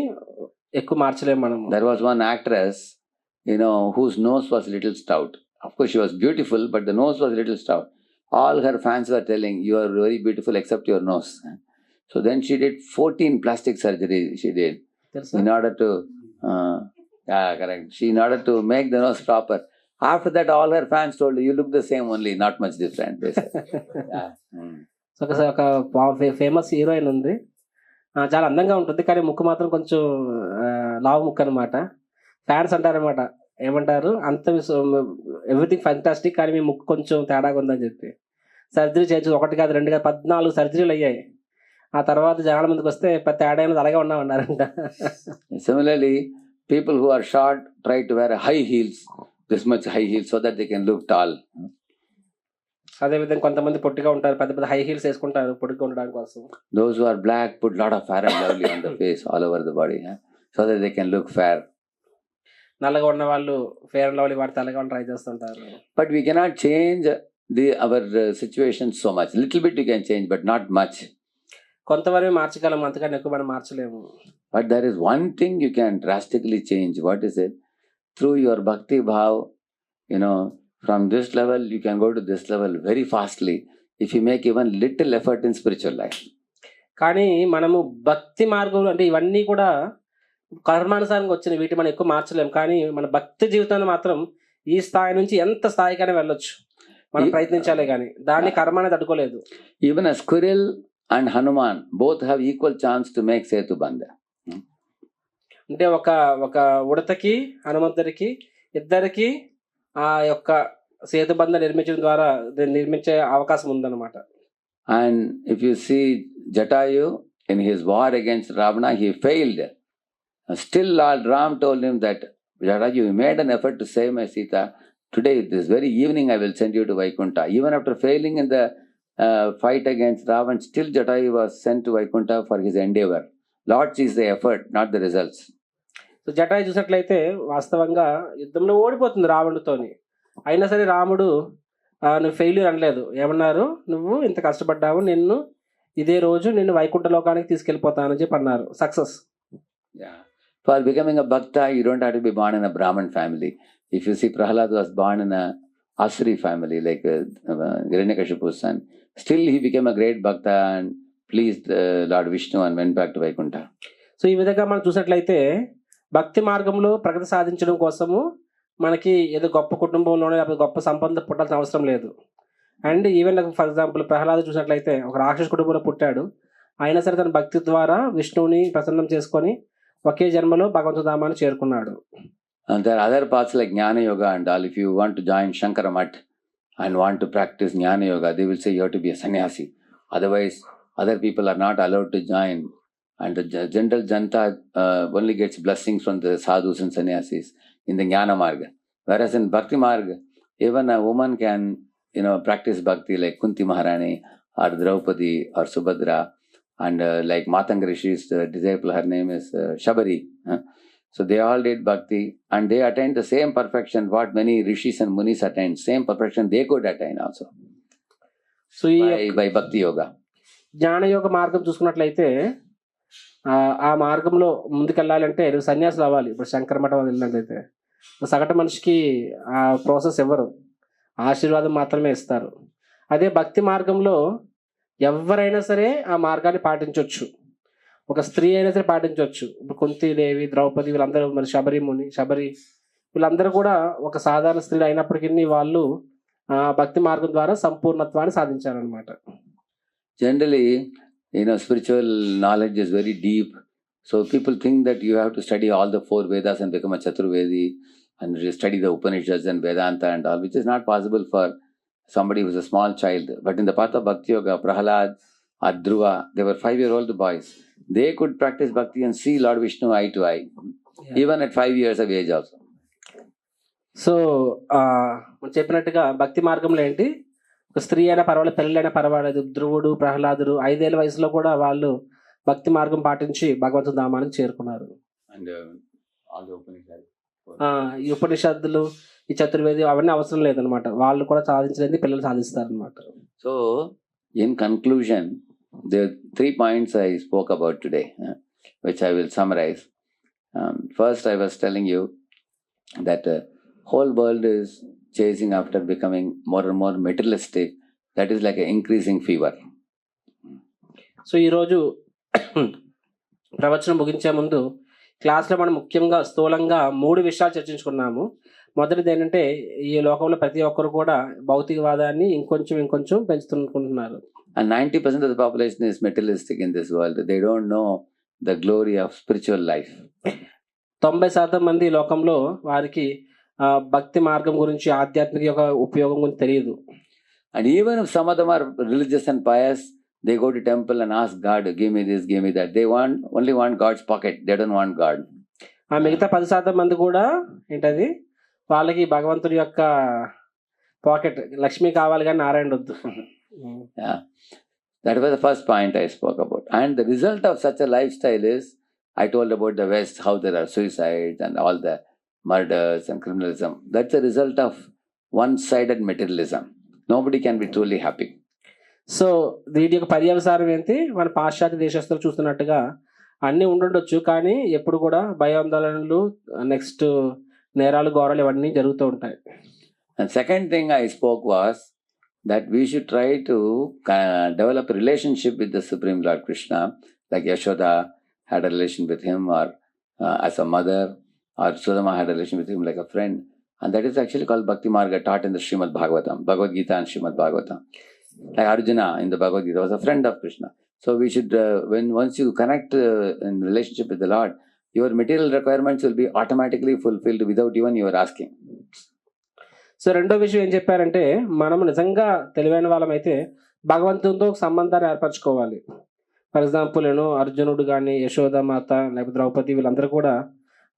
ఎక్కువ మార్చలేము మనం. There was one actress, whose nose was little stout. Of course, she was beautiful, but the nose was little stout. All her fans were telling, "You are very beautiful except your nose." So then she did 14 plastic surgeries. She did in order to, in order to make the nose proper. After that, all her fans told her, "You look the same only, not much different." They said. So ఒక famous heroine ఉంది, చాలా అందంగా ఉంటుంది, కానీ ముక్కు మాత్రం కొంచెం లావు ముక్కు అనమాట. ఫ్యాన్స్ అంటారనమాట, ఏమంటారు, అంత ఎవ్రీథింగ్ ఫ్యాంటాస్టిక్ కానీ మీ ముక్కు కొంచెం తేడాగా ఉందని చెప్పి సర్జరీ చేయొచ్చు. 1 కాదు 2 కాదు 14 సర్జరీలు అయ్యాయి. ఆ తర్వాత జనాల ముందుకు వస్తే తేడా అనేది అలాగే ఉన్నామన్నారంట. Similarly, people who are short try to wear high heels, this much high heels, so that they can look tall. అదేవిధంగా కొంతమంది పొట్టిగా ఉంటారు, పెద్ద పెద్ద హై హీల్స్ వేసుకుంటారు పొట్టిగా ఉండడానికి కోసం. Those who are black put lot of fair and lovely on the face, all over the body, so that they can look fair. నల్లగా ఉన్న వాళ్ళు ఫేర్ అండ్ లవ్లీ వాడి తెల్లగా ట్రై చేస్తుంటారు. But we cannot change our situation so much. Little bit you can change, but not much. కొంతవరకు మార్చగలం, అంతకన్నా ఎక్కువ మనం మార్చలేము. But there is one thing you can drastically change. What is it? Through your bhakti bhav, from this level you can go to this level very fastly if you make even little effort in spiritual life. కానీ మనము భక్తి మార్గంలో అంటే ఇవన్నీ కూడా కర్మానుసారంగా వచ్చిన వీటి మనం ఎక్కువ మార్చలేము. కానీ మన భక్తి జీవితాన్ని మాత్రం ఈ స్థాయి నుంచి ఎంత స్థాయికైనా వెళ్ళొచ్చు, మనం ప్రయత్నించాలి. కానీ దాన్ని కర్మ అనేది అడ్డుకోలేదు. Even a squirrel and Hanuman both have equal chance to make setu bandha. అంటే ఒక ఉడతకి హనుమంతుడికి ఇద్దరికి ఆ యొక్క సేతుబంధ నిర్మించడం ద్వారా నిర్మించే అవకాశం ఉందన్నమాట. And if you see Jatayu in his war against Ravana, he failed. Still Lord Ram told him that, Jatayu, you made an effort to save my Sita. Today, this very evening, I will send you to Vaikuntha. Even after failing in the fight against Ravan, still Jatayu was sent to Vaikuntha for his endeavor. Lord sees the effort, not the results. So Jatayu చూసినట్లయితే వాస్తవంగా యుద్ధంలో ఓడిపోతుంది రావణుడితోని. అయినా సరే రాముడు నువ్వు failure అనలేదు. ఏమన్నారు, నువ్వు ఇంత కష్టపడ్డావు, ఇదే రోజు నిన్ను వైకుంఠ లోకానికి తీసుకెళ్ళిపోతానని చెప్పి అన్నారు. Success. For becoming a bhakta, you don't have to be born in a Brahmin family. If you see, Prahlad was born in a Asuri family, like Hiranyakashipu's son. Still, he became a great bhakta and pleased Lord Vishnu and went back to Vaikuntha. So ఈ విధంగా మనం చూసినట్లయితే భక్తి మార్గంలో ప్రగతి సాధించడం కోసము మనకి ఏదో గొప్ప కుటుంబంలోనే లేకపోతే గొప్ప సంపద పుట్టాల్సిన అవసరం లేదు. And even for example Prahlada చూసినట్లయితే ఒక రాక్షస కుటుంబంలో పుట్టాడు. అయినా సరే తన భక్తి ద్వారా విష్ణువుని ప్రసన్నం చేసుకొని ఒకే జన్మలో భగవంతుడి ధామాన్ని చేరుకున్నాడు. And there are other paths like Jnana Yoga and all. If you want to join Shankara Math and want to practice Jnana Yoga, they will say you have to be a sannyasi. Otherwise, other people are not allowed to join. And the general Janta only gets blessings from the sadhus and sannyasis in the Jnana Marga. Whereas in Bhakti Marga, even a woman can, practice Bhakti like Kunti Maharani or Draupadi or Subhadra. And like Matanga Rishi's disciple, her name is Shabari. So they all did Bhakti and they attained the same perfection what many Rishis and Munis attained. Same perfection they could attain also. So by Bhakti Yoga. జ్ఞాన యోగ మార్గం చూసుకున్నట్లయితే ఆ మార్గంలో ముందుకెళ్ళాలంటే సన్యాసులు అవ్వాలి. ఇప్పుడు శంకర మఠం వెళ్ళినట్లయితే సగటు మనిషికి ఆ ప్రాసెస్ ఇవ్వరు, ఆశీర్వాదం మాత్రమే ఇస్తారు. అదే భక్తి మార్గంలో ఎవరైనా సరే ఆ మార్గాన్ని పాటించవచ్చు. ఒక స్త్రీ అయినా సరే పాటించవచ్చు. ఇప్పుడు కుంతీదేవి, ద్రౌపది, వీళ్ళందరూ, మరి శబరి వీళ్ళందరూ కూడా ఒక సాధారణ స్త్రీలు అయినప్పటికీ వాళ్ళు భక్తి మార్గం ద్వారా సంపూర్ణత్వాన్ని సాధించారనమాట. Generally, spiritual knowledge is very deep. So people think that you have to study all the 4 Vedas and become a Chaturvedi and study the Upanishads and Vedanta and all, which is not possible for somebody who is a small child. But in the path of Bhakti Yoga, Prahlad or Dhruva, they were 5-year-old boys. They could practice Bhakti and see Lord Vishnu eye to eye, even at 5 years of age also. So మనం చెప్పినట్టుగా భక్తి మార్గంలో ఏంటి, ఒక స్త్రీ అయినా పర్వాలేదు, పిల్లలైనా పర్వాలేదు, ధ్రువుడు, ప్రహ్లాదుడు 5 ఏళ్ల వయసులో కూడా వాళ్ళు భక్తి మార్గం పాటించి భగవంతుడి ధామానికి చేరుకున్నారు. ఈ ఉపనిషత్తులు, ఈ చతుర్వేది అవన్నీ అవసరం లేదనమాట. వాళ్ళు కూడా సాధించలేదు, పిల్లలు సాధిస్తారనమాట. So in conclusion, there are 3 points I spoke about today, which I will summarize. First, I was telling you that whole world is chasing after becoming more and more materialistic. That is like an increasing fever. So ఈరోజు ప్రవచనం ముగించే ముందు క్లాస్లో మనం ముఖ్యంగా స్థూలంగా 3 విషయాలు చర్చించుకున్నాము. మొదటిది ఏంటంటే, ఈ లోకంలో ప్రతి ఒక్కరు కూడా భౌతికవాదాన్ని ఇంకొంచెం పెంచుతున్నారు. And 90% of the population is materialistic in this world. They don't know the glory of spiritual life. 90% మంది ఈ లోకంలో వారికి భక్తి మార్గం గురించి, ఆధ్యాత్మిక యొక్క ఉపయోగం గురించి తెలియదు. And even if some of them are religious and pious, they go to temple and ask God, give me this, give me that. They only want God's pocket. They don't want God. ఆ మిగతా 10% మంది కూడా ఏంటది, వాళ్ళకి భగవంతుడి యొక్క pocket, Lakshmi కావాలి కానీ నారాయణ వద్దు. Yeah, that was the first point I spoke about. And the result of such a lifestyle is, I told about the West, how there are suicides and all the murders and criminalism. That's a result of one-sided materialism. Nobody can be truly happy. So వీటి యొక్క పర్యవసానం ఏంటి, మన పాశ్చాత్య దేశస్తులు చూస్తున్నట్టుగా అన్నీ ఉండుండొచ్చు, కానీ ఎప్పుడు కూడా భయాందోళనలు, నెక్స్ట్ నేరాలు, ఘోరాలు ఇవన్నీ జరుగుతూ ఉంటాయి. And second thing I spoke was that we should try to develop a relationship with the Supreme Lord Krishna, like Yashoda had a relation with him, or as a mother, or Sudama had a relation with him like a friend. And that is actually called Bhakti Marga, taught in the Srimad Bhagavatam, Bhagavad Gita and Srimad Bhagavatam. Like Arjuna in the Bhagavad Gita was a friend of Krishna. So we should, once you connect in relationship with the Lord, your material requirements will be automatically fulfilled without even you are asking. So రెండో విషయం ఏం చెప్పారంటే, మనం నిజంగా తెలివైన వాళ్ళమైతే భగవంతునితో సంబంధాన్ని ఏర్పరచుకోవాలి. For example అర్జునుడు కానీ, యశోదామాత, లేకపోతే ద్రౌపది, వీళ్ళందరూ కూడా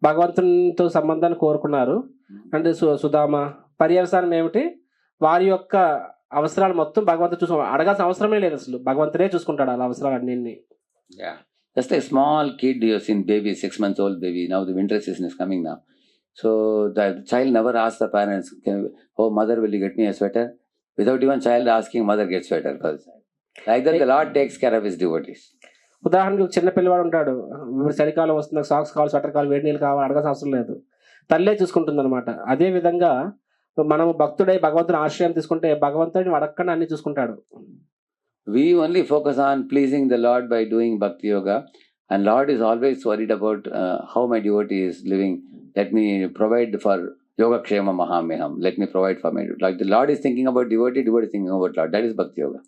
భగవంతునితో సంబంధాన్ని కోరుకున్నారు. అంటే సుధామ పర్యవసానం ఏమిటి, వారి యొక్క అవసరాలు మొత్తం భగవంతుడు అడగాల్సిన అవసరమే లేదు, అసలు భగవంతుడే చూసుకుంటాడు అలా అవసరాలు అన్నింటినీ. Yeah, just a small kid, you have seen baby, 6 months old baby. Now the winter season is coming now. So the child never asks the parents, oh mother, will you get me a sweater? Without even child asking, mother gets sweater first. Like that the Lord takes care of his devotees. ఉదాహరణకి చిన్న పిల్లవాడు ఉంటాడు, ఇప్పుడు చలికాలం వస్తుంది, socks కావాలి, sweater కావాలి, వేడి నీళ్ళు కావాలి, అడగాల్సిన అవసరం లేదు, తల్లే చూసుకుంటుంది అనమాట. అదే విధంగా మనం భక్తుడై భగవంతుని ఆశ్రయం తీసుకుంటే భగవంతుడిని అడగకుండా అన్ని చూసుకుంటాడు. We only focus on pleasing the Lord by doing bhakti yoga, and Lord is always worried about how my devotee is living. Let me provide for yoga kshema mahameham. Let me provide for my, like the Lord is thinking about devotee is thinking about Lord. That is bhakti yoga.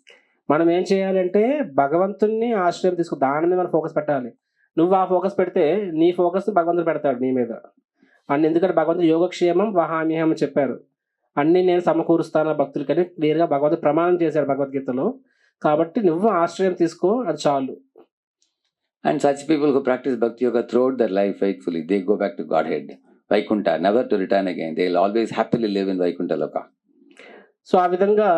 మనం ఏం చేయాలంటే భగవంతుని ఆశ్రయం తీసుకు దాని మీద మనం focus పెట్టాలి. నువ్వు ఆ ఫోకస్ పెడితే నీ ఫోకస్ భగవంతుడు పెడతాడు నీ మీద. అండ్ ఎందుకంటే భగవంతుడు యోగక్షేమం వహామ్యహం అని చెప్పారు, అన్ని నేను సమకూరుస్తాను భక్తులకని క్లియర్గా భగవంతుడు ప్రమాణం చేశాడు భగవద్గీతలో. కాబట్టి నువ్వు ఆశ్రయం తీసుకో, అది చాలు. And such people who practice bhakti yoga throughout their life faithfully, they go back to Godhead, Vaikunta, never to return again. They will always happily live in Vaikunta Loka. So ఆ విధంగా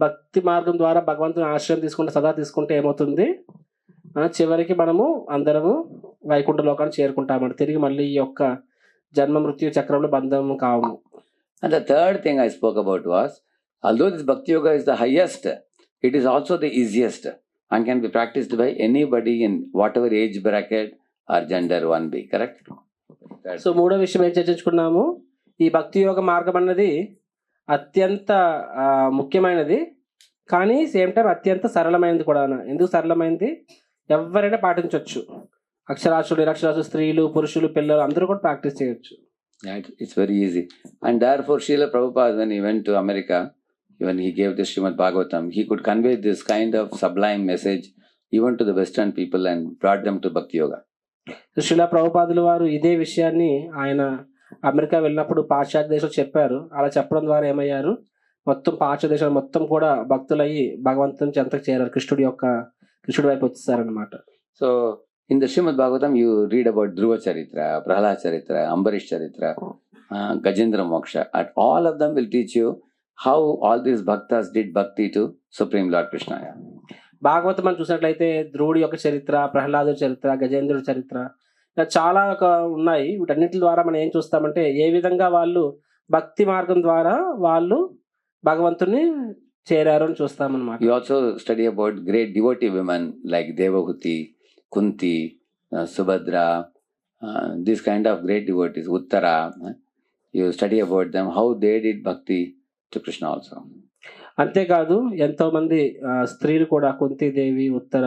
భక్తి మార్గం ద్వారా భగవంతుని ఆశ్రయం తీసుకుంటే, సదా తీసుకుంటే ఏమవుతుంది, చివరికి మనము అందరము వైకుంఠ లోకాన్ని చేరుకుంటామని, తిరిగి మళ్ళీ ఈ యొక్క జన్మ మృత్యు చక్రంలో బంధం కావు. And the third thing I spoke about was, although this bhakti yoga is the highest, it is also the easiest and can be practiced by anybody in whatever age bracket or gender one be. Correct? So మూడో విషయం ఏం చర్చించుకున్నాము, ఈ భక్తి యోగ మార్గం అన్నది అత్యంత ముఖ్యమైనది, కానీ సేమ్ టైం అత్యంత సరళమైనది కూడా. ఎందుకు సరళమైనది, ఎవరైనా పాటించవచ్చు, అక్షరాస్యులు, నిరక్షరాస్యులు, స్త్రీలు, పురుషులు, పిల్లలు అందరూ కూడా ప్రాక్టీస్ చేయొచ్చు. It's very easy. And therefore Srila Prabhupada, when he went to America, when he gave the Srimad Bhagavatam, he could convey this kind of sublime message even to the Western people and brought them to Bhakti Yoga. Srila ప్రభుపాదుల వారు ఇదే విషయాన్ని ఆయన America వెళ్ళినప్పుడు పాశ్చాత్య దేశంలో చెప్పారు. అలా చెప్పడం ద్వారా ఏమయ్యారు, మొత్తం పాశ్చాత్య దేశాలు మొత్తం కూడా భక్తులయ్యి భగవంతుని చెంతకు చేరారు, కృష్ణుడి వైపు వచ్చేసారనమాట. So in the Srimad Bhagavatam you read about Dhruva Charitra, Prahlad Charitra, Ambarish Charitra, Gajendra Moksha, and all of them will teach you how all these bhaktas did bhakti to Supreme Lord Krishna. Bhagavatam మనం చూసినట్లయితే ధ్రువుడి యొక్క చరిత్ర, ప్రహ్లాదుడి చరిత్ర, గజేంద్రుడి చరిత్ర, ఇలా చాలా ఉన్నాయి. వీటన్నిటి ద్వారా మనం ఏం చూస్తామంటే ఏ విధంగా వాళ్ళు భక్తి మార్గం ద్వారా వాళ్ళు భగవంతుని చేరారు అని చూస్తామన్నమాట. You also study about great devotee women like Devahuti, Kunti, Subhadra, these kind of great devotees, Uttara. You study about them, how they did bhakti to Krishna also. అంతేకాదు ఎంతో మంది స్త్రీలు కూడా, కుంతీదేవి, ఉత్తర,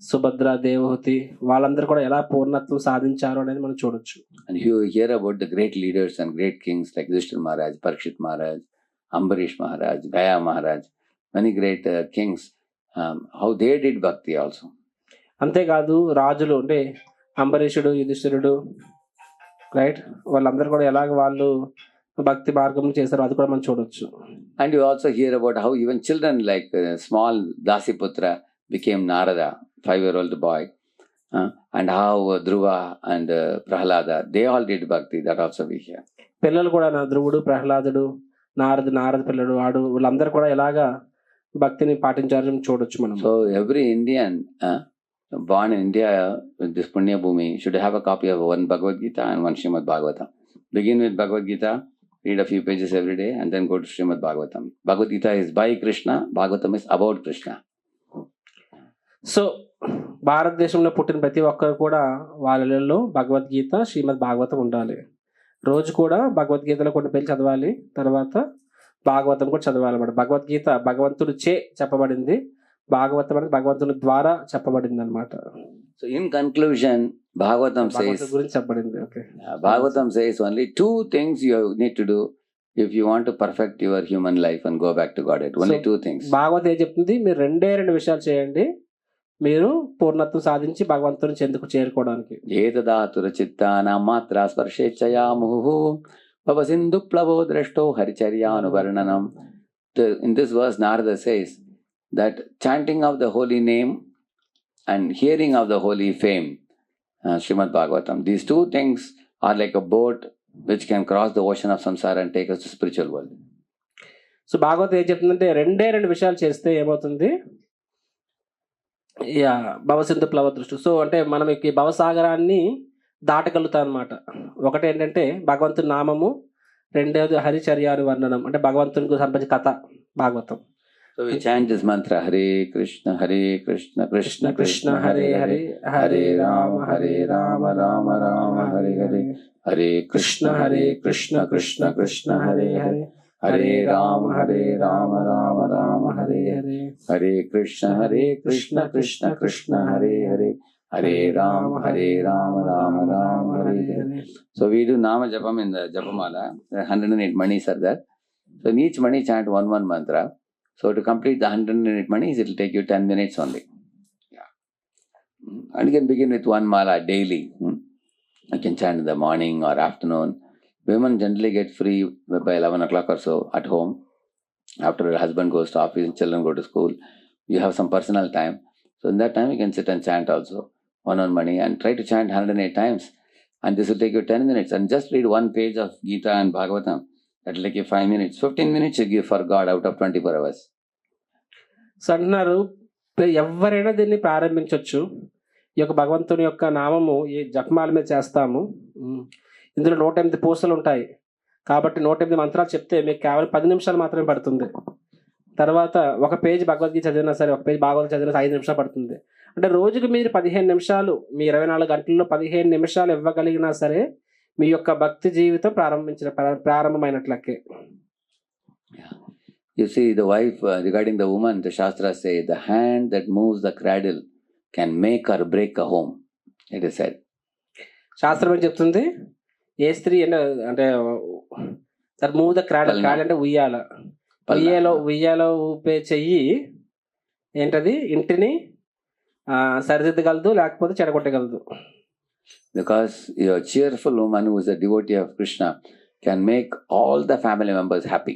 సుభద్ర, దేవహూతి, వాళ్ళందరూ కూడా ఎలా పూర్ణత్వం సాధించారు అనేది మనం చూడొచ్చు. And you hear about the great leaders and great kings like Yudhishthira Maharaj, Parikshit Maharaj, Ambarish Maharaj, Gaya Maharaj, many great kings, how they did bhakti also. అంతేకాదు రాజులు అంటే అంబరీషుడు, యుధిష్ఠిరుడు, రైట్. వాళ్ళందరూ కూడా ఎలాగ వాళ్ళు భక్తి మార్గం చేశారో అది కూడా మనం చూడొచ్చు. And you also hear about how even children like small Dasiputra became Narada, 5-year-old boy, and how Dhruva and Prahlada, they all did bhakti. That also we hear. పిల్లలు కూడా ధ్రువుడు, ప్రహ్లాదుడు, నారద పిల్లడు వాడు వీళ్ళందరూ కూడా ఎలాగా భక్తిని పాటించారని చూడొచ్చు మనం. So every Indian born in India with this Punya Bhumi should have a copy of one Bhagavad Gita and one Srimad Bhagavatam. Begin with Bhagavad Gita, read a few pages every day, and then go to Srimad Bhagavatam. Bhagavad Gita is by Krishna, Bhagavatam is about Krishna. So భారతదేశంలో పుట్టిన ప్రతి ఒక్కరు కూడా వాళ్ళలో భగవద్గీత, శ్రీమద్ భాగవతం ఉండాలి. రోజు కూడా భగవద్గీతలో కొన్ని పేర్లు చదవాలి, తర్వాత భాగవతం కూడా చదవాలి అన్నమాట. భగవద్గీత భగవంతుడు చే చెప్పబడింది, భాగవతం అనేది భగవంతుని ద్వారా చెప్పబడింది అనమాట. So in conclusion, Bhagavatam says, గురించి చెప్పబడింది. Okay, Bhagavatam says only 2 things you need to do if you want to perfect your human life and go back to Godhead. Only 2 things. Bhagavatam ఏం చెప్తుంది? మీరు 2 విషయాలు చేయండి, మీరు పూర్ణత్వం సాధించి భగవంతుని చెందుకు చేరుకోవడానికి. ఏతదాతుర చిత్తానాం మాత్రా స్పర్శేచ్ఛయా ముహుః భవ Sindhu ప్లవో ద్రష్టో హరిచర్యానువర్ణనం. In this verse, Narada says that chanting of the holy name and hearing of the holy fame, Srimad Bhagavatam, these 2 things are like a boat which can cross the ocean of samsara and take us to spiritual world. So Bhagavatam ఏం చెప్తుందంటే 2 విషయాలు చేస్తే ఏమవుతుంది? భవసింధు ప్లవ దృష్టి. So అంటే మనం ఈ భవసాగరాన్ని దాటగలుగుతాం అనమాట. ఒకటి ఏంటంటే భగవంతుని నామము, రెండవది హరిచర్యాను వర్ణనం అంటే భగవంతునికి సంబంధించిన కథ Bhagavatam. So we chant this mantra, Hare Krishna Krishna Krishna Hare Hare, Hare Rama Rama Rama Hare Hare, Hare Krishna Krishna Krishna Hare Hare, Hare Rama Rama Rama Hare Hare, Hare Krishna Krishna Krishna Hare Hare, Hare Rama Rama Rama Hare Hare. So we do Nama Japam in the Japamala. 108 manis are there. So in each mani chant one mantra. So to complete the 108 manis, it will take you 10 minutes only. Yeah. And you can begin with one mala daily. You can chant in the morning or afternoon. Women generally get free by 11 o'clock or so at home. After her husband goes to office and children go to school, you have some personal time. So in that time, you can sit and chant also, one mani, and try to chant 108 times. And this will take you 10 minutes. And just read 1 page of Gita and Bhagavatam. That will take you 5 minutes. 15 minutes you give for God out of 24 hours. So అంటున్నారు, ఎవరైనా దీన్ని ప్రారంభించవచ్చు. ఈ యొక్క భగవంతుని యొక్క నామము ఈ జపమాల మీద చేస్తాము. ఇందులో 108 పూసలు ఉంటాయి కాబట్టి 108 మంత్రాలు చెప్తే మీకు కేవలం 10 నిమిషాలు మాత్రమే పడుతుంది. తర్వాత 1 పేజ్ భగవద్గీత చదివినా సరే, 1 పేజ్ భాగవతం చదివినా 5 నిమిషాలు పడుతుంది. అంటే రోజుకి మీరు 15 నిమిషాలు, మీ 24 గంటల్లో 15 నిమిషాలు ఇవ్వగలిగినా సరే మీ యొక్క భక్తి జీవితం ప్రారంభమైనట్లకే. You see, the wife, regarding the woman, the Shastras say, the hand that moves the cradle can make or break a home. It is said. శాస్త్రం ఏం చెప్తుంది? ఏ స్త్రీ అంటే that move the cradle, cradle అంటే ఉయ్యాల, ఉయ్యాలో ఊపే చెయ్యి ఏంటది? ఇంటిని సరిదిద్దగలదు, లేకపోతే చెడగొట్టగలదు. Because a cheerful woman who is a devotee of Krishna can make all the family members happy.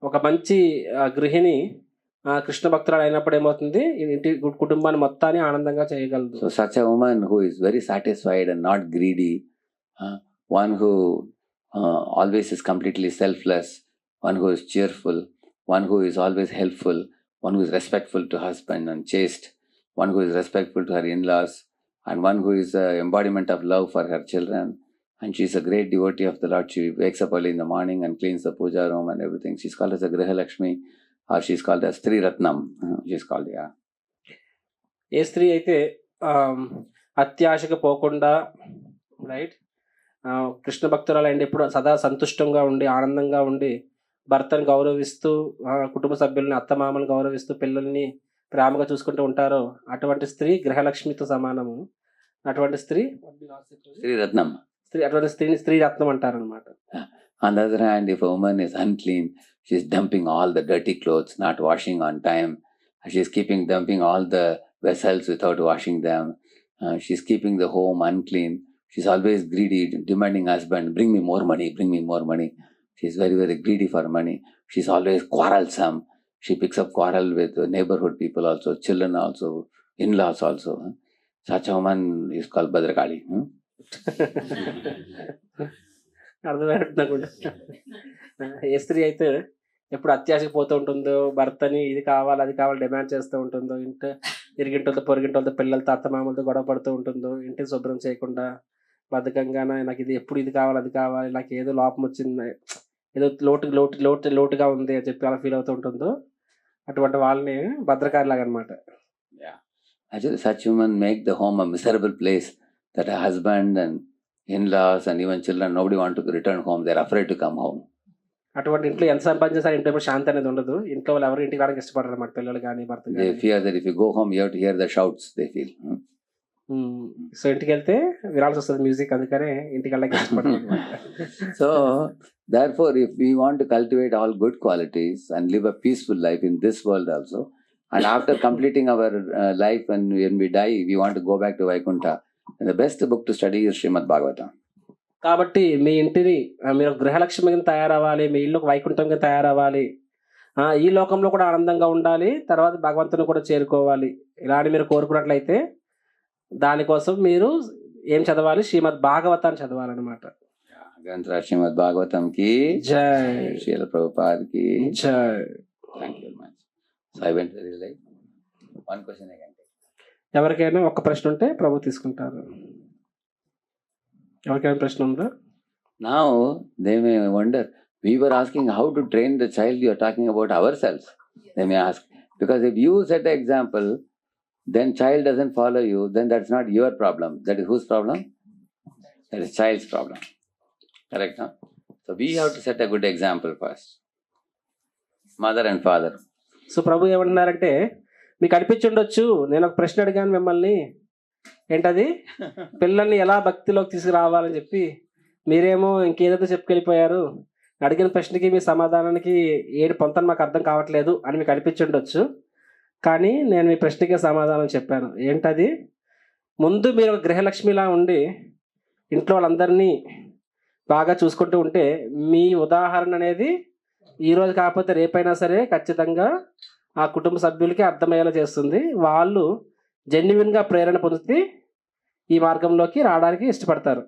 ఒక మంచి గృహిణి కృష్ణ భక్తురాలు అయినప్పుడు ఏమవుతుంది? ఇంటి కుటుంబాన్ని మొత్తాన్ని ఆనందంగా చేయగలదు. So such a woman who is very satisfied and not greedy, one who always is completely selfless, one who is cheerful, one who is always helpful, one who is respectful to husband and chaste, one who is respectful to her in-laws, and one who is an embodiment of love for her children. And she is a great devotee of the Lord. She wakes up early in the morning and cleans the puja room and everything. She is called as a Griha Lakshmi, or she is called as Stri Ratnam. She is called, yeah. ఏ స్త్రీ అయితే అత్యాశకు పోకుండా, right, Krishna భక్తురాలు అండి, ఎప్పుడు సదా సంతుష్టంగా ఉండి ఆనందంగా ఉండి భర్తను గౌరవిస్తూ, కుటుంబ సభ్యుల్ని అత్తమామలను గౌరవిస్తూ, పిల్లల్ని ప్రేమగా చూసుకుంటూ ఉంటారో అటువంటి స్త్రీ గృహలక్ష్మితో సమానము. అటువంటి స్త్రీ శ్రీరత్నం. అటువంటి స్త్రీని స్త్రీరత్నం అంటారనమాట. On the other hand, if a woman is unclean, she is dumping all the dirty clothes, not washing on time. She is dumping all the vessels without washing them. She's keeping the home unclean. She's always greedy, demanding husband, bring me more money, bring me more money. She's very, very greedy for money. She's always quarrelsome. She picks up quarrel with neighborhood people also, children also, in-laws also. Such a woman is called Bhadrakali. అర్థమైనట్టున్నా. ఏ స్త్రీ అయితే ఎప్పుడు అత్యాశకి పోతూ ఉంటుందో, భర్తని ఇది కావాలి అది కావాలి డిమాండ్ చేస్తూ ఉంటుందో, ఇరిగింటోళ్ళతో పొరిగింటోళ్ళతో పిల్లలతో అత్తమామలతో గొడవ పడుతూ ఉంటుందో, ఇంటిని శుభ్రం చేయకుండా బద్ధకంగానే నాకు ఇది ఎప్పుడు ఇది కావాలి అది కావాలి, నాకు ఏదో లోపం వచ్చింది, ఏదో లోటుగా ఉంది అని చెప్పి అలా ఫీల్ అవుతూ ఉంటుందో, అటువంటి వాళ్ళని భద్రకారిలాగా అనమాట. Actually, such women make the home a miserable place, that a husband and in-laws and even children, nobody want to return home. They're afraid to come home. అటువంటి ఇంట్లో ఎంత సంపాదించినా ఇంట్లో ఎప్పుడు శాంతి అనేది ఉండదు. ఇంట్లో వాళ్ళు ఎవరు ఇంటికి రావడానికి ఇష్టపడరు అన్నమాట, పిల్లలు కానీ భర్త కానీ. They fear that if you go home, you have to hear the shouts, they feel. So ఇంటికి వెళ్తే వినాల్సి వస్తుంది మ్యూజిక్, అందుకనే ఇంటికి వెళ్ళడానికి ఇష్టపడరు. So, therefore, if we want to cultivate all good qualities and live a peaceful life in this world also, and after completing our life, when we die, we want to go back to Vaikuntha, and the best book to study is Srimad Bhagavatam. కాబట్టి మీ ఇంటిని మీరు గృహలక్ష్మి కింద తయారవ్వాలి, మీ ఇల్లు వైకుంఠం కింద తయారవ్వాలి, ఈ లోకంలో కూడా ఆనందంగా ఉండాలి, తర్వాత భగవంతుని కూడా చేరుకోవాలి, ఇలాంటి మీరు కోరుకున్నట్లయితే దానికోసం మీరు ఏం చదవాలి? శ్రీమద్ భాగవతాన్ని చదవాలన్నమాట. గ్రంథ శ్రీమద్ భాగవతం కి జై, శ్రీల ప్రభుపాద్ కి జై. Thank you very much. So I went very late. One question I can take. ఎవరికైనా ఒక ప్రశ్న ఉంటే ప్రభు తీసుకుంటారు. ఎవరికైనా ప్రశ్న ఉందా? Now they may wonder, we were asking how to train the child, you are talking about ourselves. They may ask, because if you set an example, then child doesn't follow you, then that's not your problem. That is whose problem? That is child's problem. Correct, huh? So we have to set a good example first. Mother and father. So Prabhu ఏమంటున్నారంటే, మీకు అనిపించుండొచ్చు నేను ఒక ప్రశ్న అడిగాను మిమ్మల్ని, ఏంటది? పిల్లల్ని ఎలా భక్తిలోకి తీసుకురావాలని చెప్పి, మీరేమో ఇంకేదైతే చెప్పుకెళ్ళిపోయారు, అడిగిన ప్రశ్నకి మీ సమాధానానికి ఏడు పొంతని మాకు అర్థం కావట్లేదు అని మీకు అనిపించుండొచ్చు. కానీ నేను మీ ప్రశ్నకే సమాధానం చెప్పాను. ఏంటది? ముందు మీరు ఒక గృహలక్ష్మిలా ఉండి ఇంట్లో వాళ్ళందరినీ బాగా చూసుకుంటూ ఉంటే మీ ఉదాహరణ అనేది ఈరోజు కాకపోతే రేపైనా సరే ఖచ్చితంగా ఆ కుటుంబ సభ్యులకి అర్థమయ్యేలా చేస్తుంది. వాళ్ళు జెన్యున్గా ప్రేరణ పొందితే ఈ మార్గంలోకి రావడానికి ఇష్టపడతారు.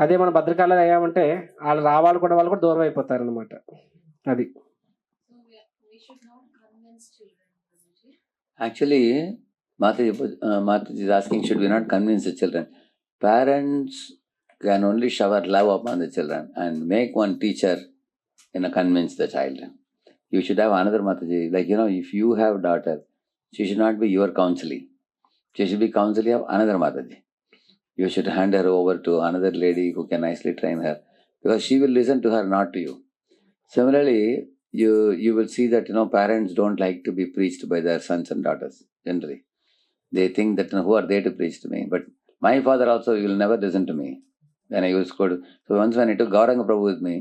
అదే మన భద్రకాలలో అయ్యామంటే వాళ్ళు రావాలి కూడా వాళ్ళు కూడా దూరం అయిపోతారు అనమాట. అది Actually, Mataji is asking, should we not convince the children? Parents can only shower love upon the children and make one teacher convince the child. You should have another Mataji. Like, if you have daughter, she should not be your counselee. She should be counselee of another Mataji. You should hand her over to another lady who can nicely train her, because she will listen to her, not to you. Similarly, you will see that parents don't like to be preached by their sons and daughters generally. They think that who are they to preach to me? But my father also will never listen to me when I used to go to. So once when I took Gauranga Prabhu with me,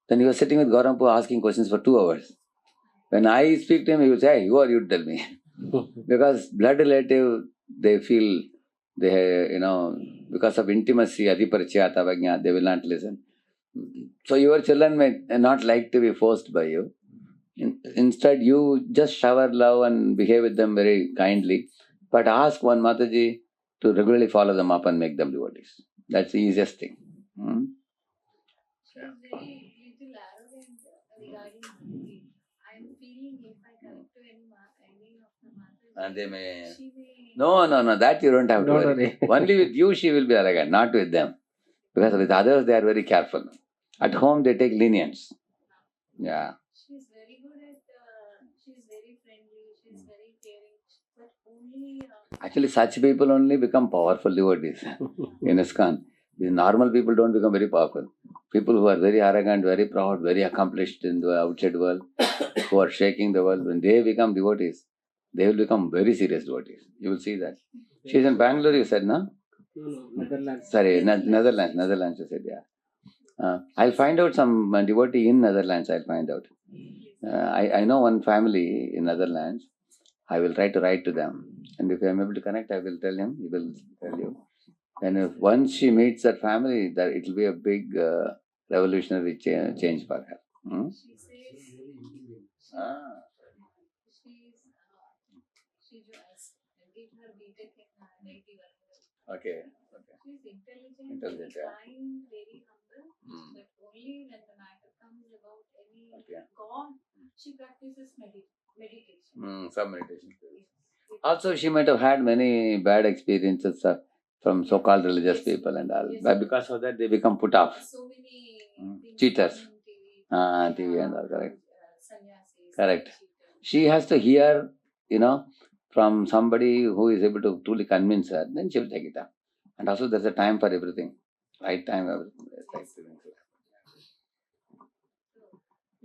then he was sitting with Gauranga Prabhu asking questions for 2 hours. When I speak to him, he will say, hey, who are you to tell me? Because blood relative, they feel they because of intimacy, adhiparichyata vajna, they will not listen. So your children may not like to be forced by you. Instead, you just shower love and behave with them very kindly. But ask one Mataji to regularly follow them up and make them devotees. That's the easiest thing. She is very little arrogant regarding bhakti. I am feeling if I come to any of the Mataji, And they may... she may... No, that you don't have to Don't worry. worry. Only with you she will be arrogant, not with them. Because with others they are very careful. At home they take lenience. Yeah. She is very good at, she is very friendly, she is very caring, but only... Actually, such people only become powerful devotees in ISKCON. These normal people don't become very powerful. People who are very arrogant, very proud, very accomplished in the outside world, who are shaking the world, when they become devotees, they will become very serious devotees. You will see that. She is in Bangalore, you said, no? Netherlands. Sorry, Netherlands, you said, yeah. I'll find out some devotee in Netherlands, I'll find out. I know one family in Netherlands. I will try to write to them. And if I am able to connect, I will tell him, he will tell you. And if once she meets that family, that it will be a big revolutionary change for her. Hmm? She says Ah. she did her BTech in IIT. Okay. She's intelligent, Intelligent, very yeah. kind, very humble. Hmm. But only when the matter comes about any Okay. God, she practices meditation. Some meditation. Yes. Also, she might have had many bad experiences from so-called religious Yes. people and all. Yes. But because of that, they become put off. So many things Cheaters. come in TV. TV and all, correct. Sannyasis. Correct. cheaters. She has to hear, from somebody who is able to truly convince her, then she will take it up. And also, there's a time for everything. Right time, everything. Right time.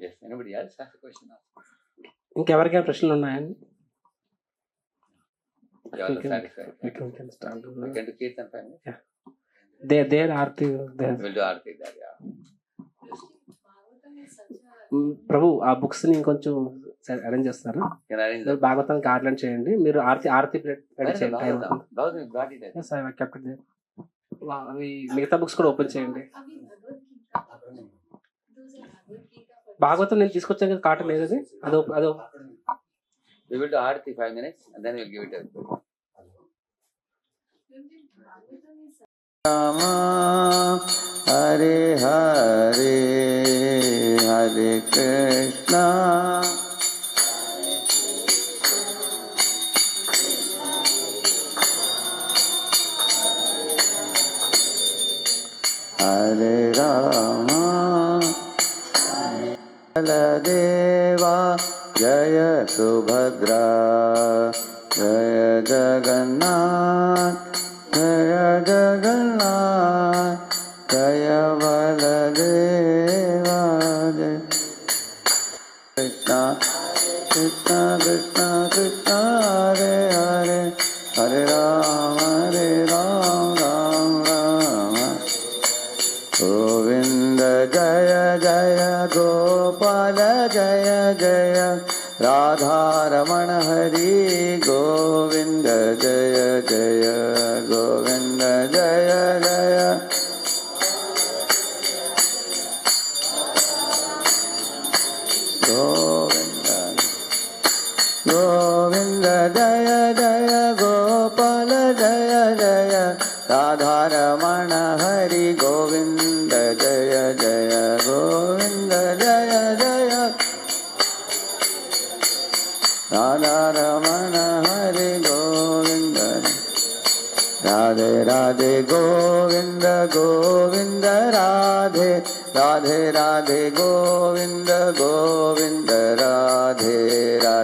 Yes. Anybody else has a question? ఇంకెవరికైనా ప్రశ్నలు ఉన్నాయండి? You are satisfied. We can start. We can do Kirtan family. Their Aarti. We'll do Aarti there, yeah. Bhagavatam is such a ప్రభు ఆ books ని ఇంకొంచెం arrange చేస్తారా? Can I arrange మీరు that? భాగవతానికి ఆర్లైన్ చేయండి. మీరు ఆర్తి ప్లేట్ రెడీ చేయండి. టైం అవుతుంది. Bhagavatam brought it. Yes, I have kept it there. అవి మిగతా బుక్స్ కూడా ఓపెన్ చేయండి. అవి Bhagavad Gita. Those are Bhagavad-gita. Bhagavatam నేను తీసుకొచ్చాను కదా, కాటన్ లేదు అది. అదో We will do Aarti 5 minutes and then we'll give it everybody. Bhagavatam is Rama Hare Hare Hare Krishna Hare Rama Baladeva Jaya Subhadra Jaya Jagannath Jaya Jagannath Jaya Baladeva Jaya Krishna Krishna Krishna Krishna Hare Hare Hare Ram Ram Rama Govinda Jaya Jaya Gopala Jaya Jaya Radharamana Hari Govinda Jaya Jaya Govinda Jaya Jaya Govinda Govinda Jaya Jaya Gopala Jaya Jaya Radharamana Hari Govinda Jaya Jaya Govinda Jaya Jaya Radharamana Hari Govinda Radhe Radhe Govinda Govinda Radhe Radhe Radhe Govinda Govinda Radhe Radhe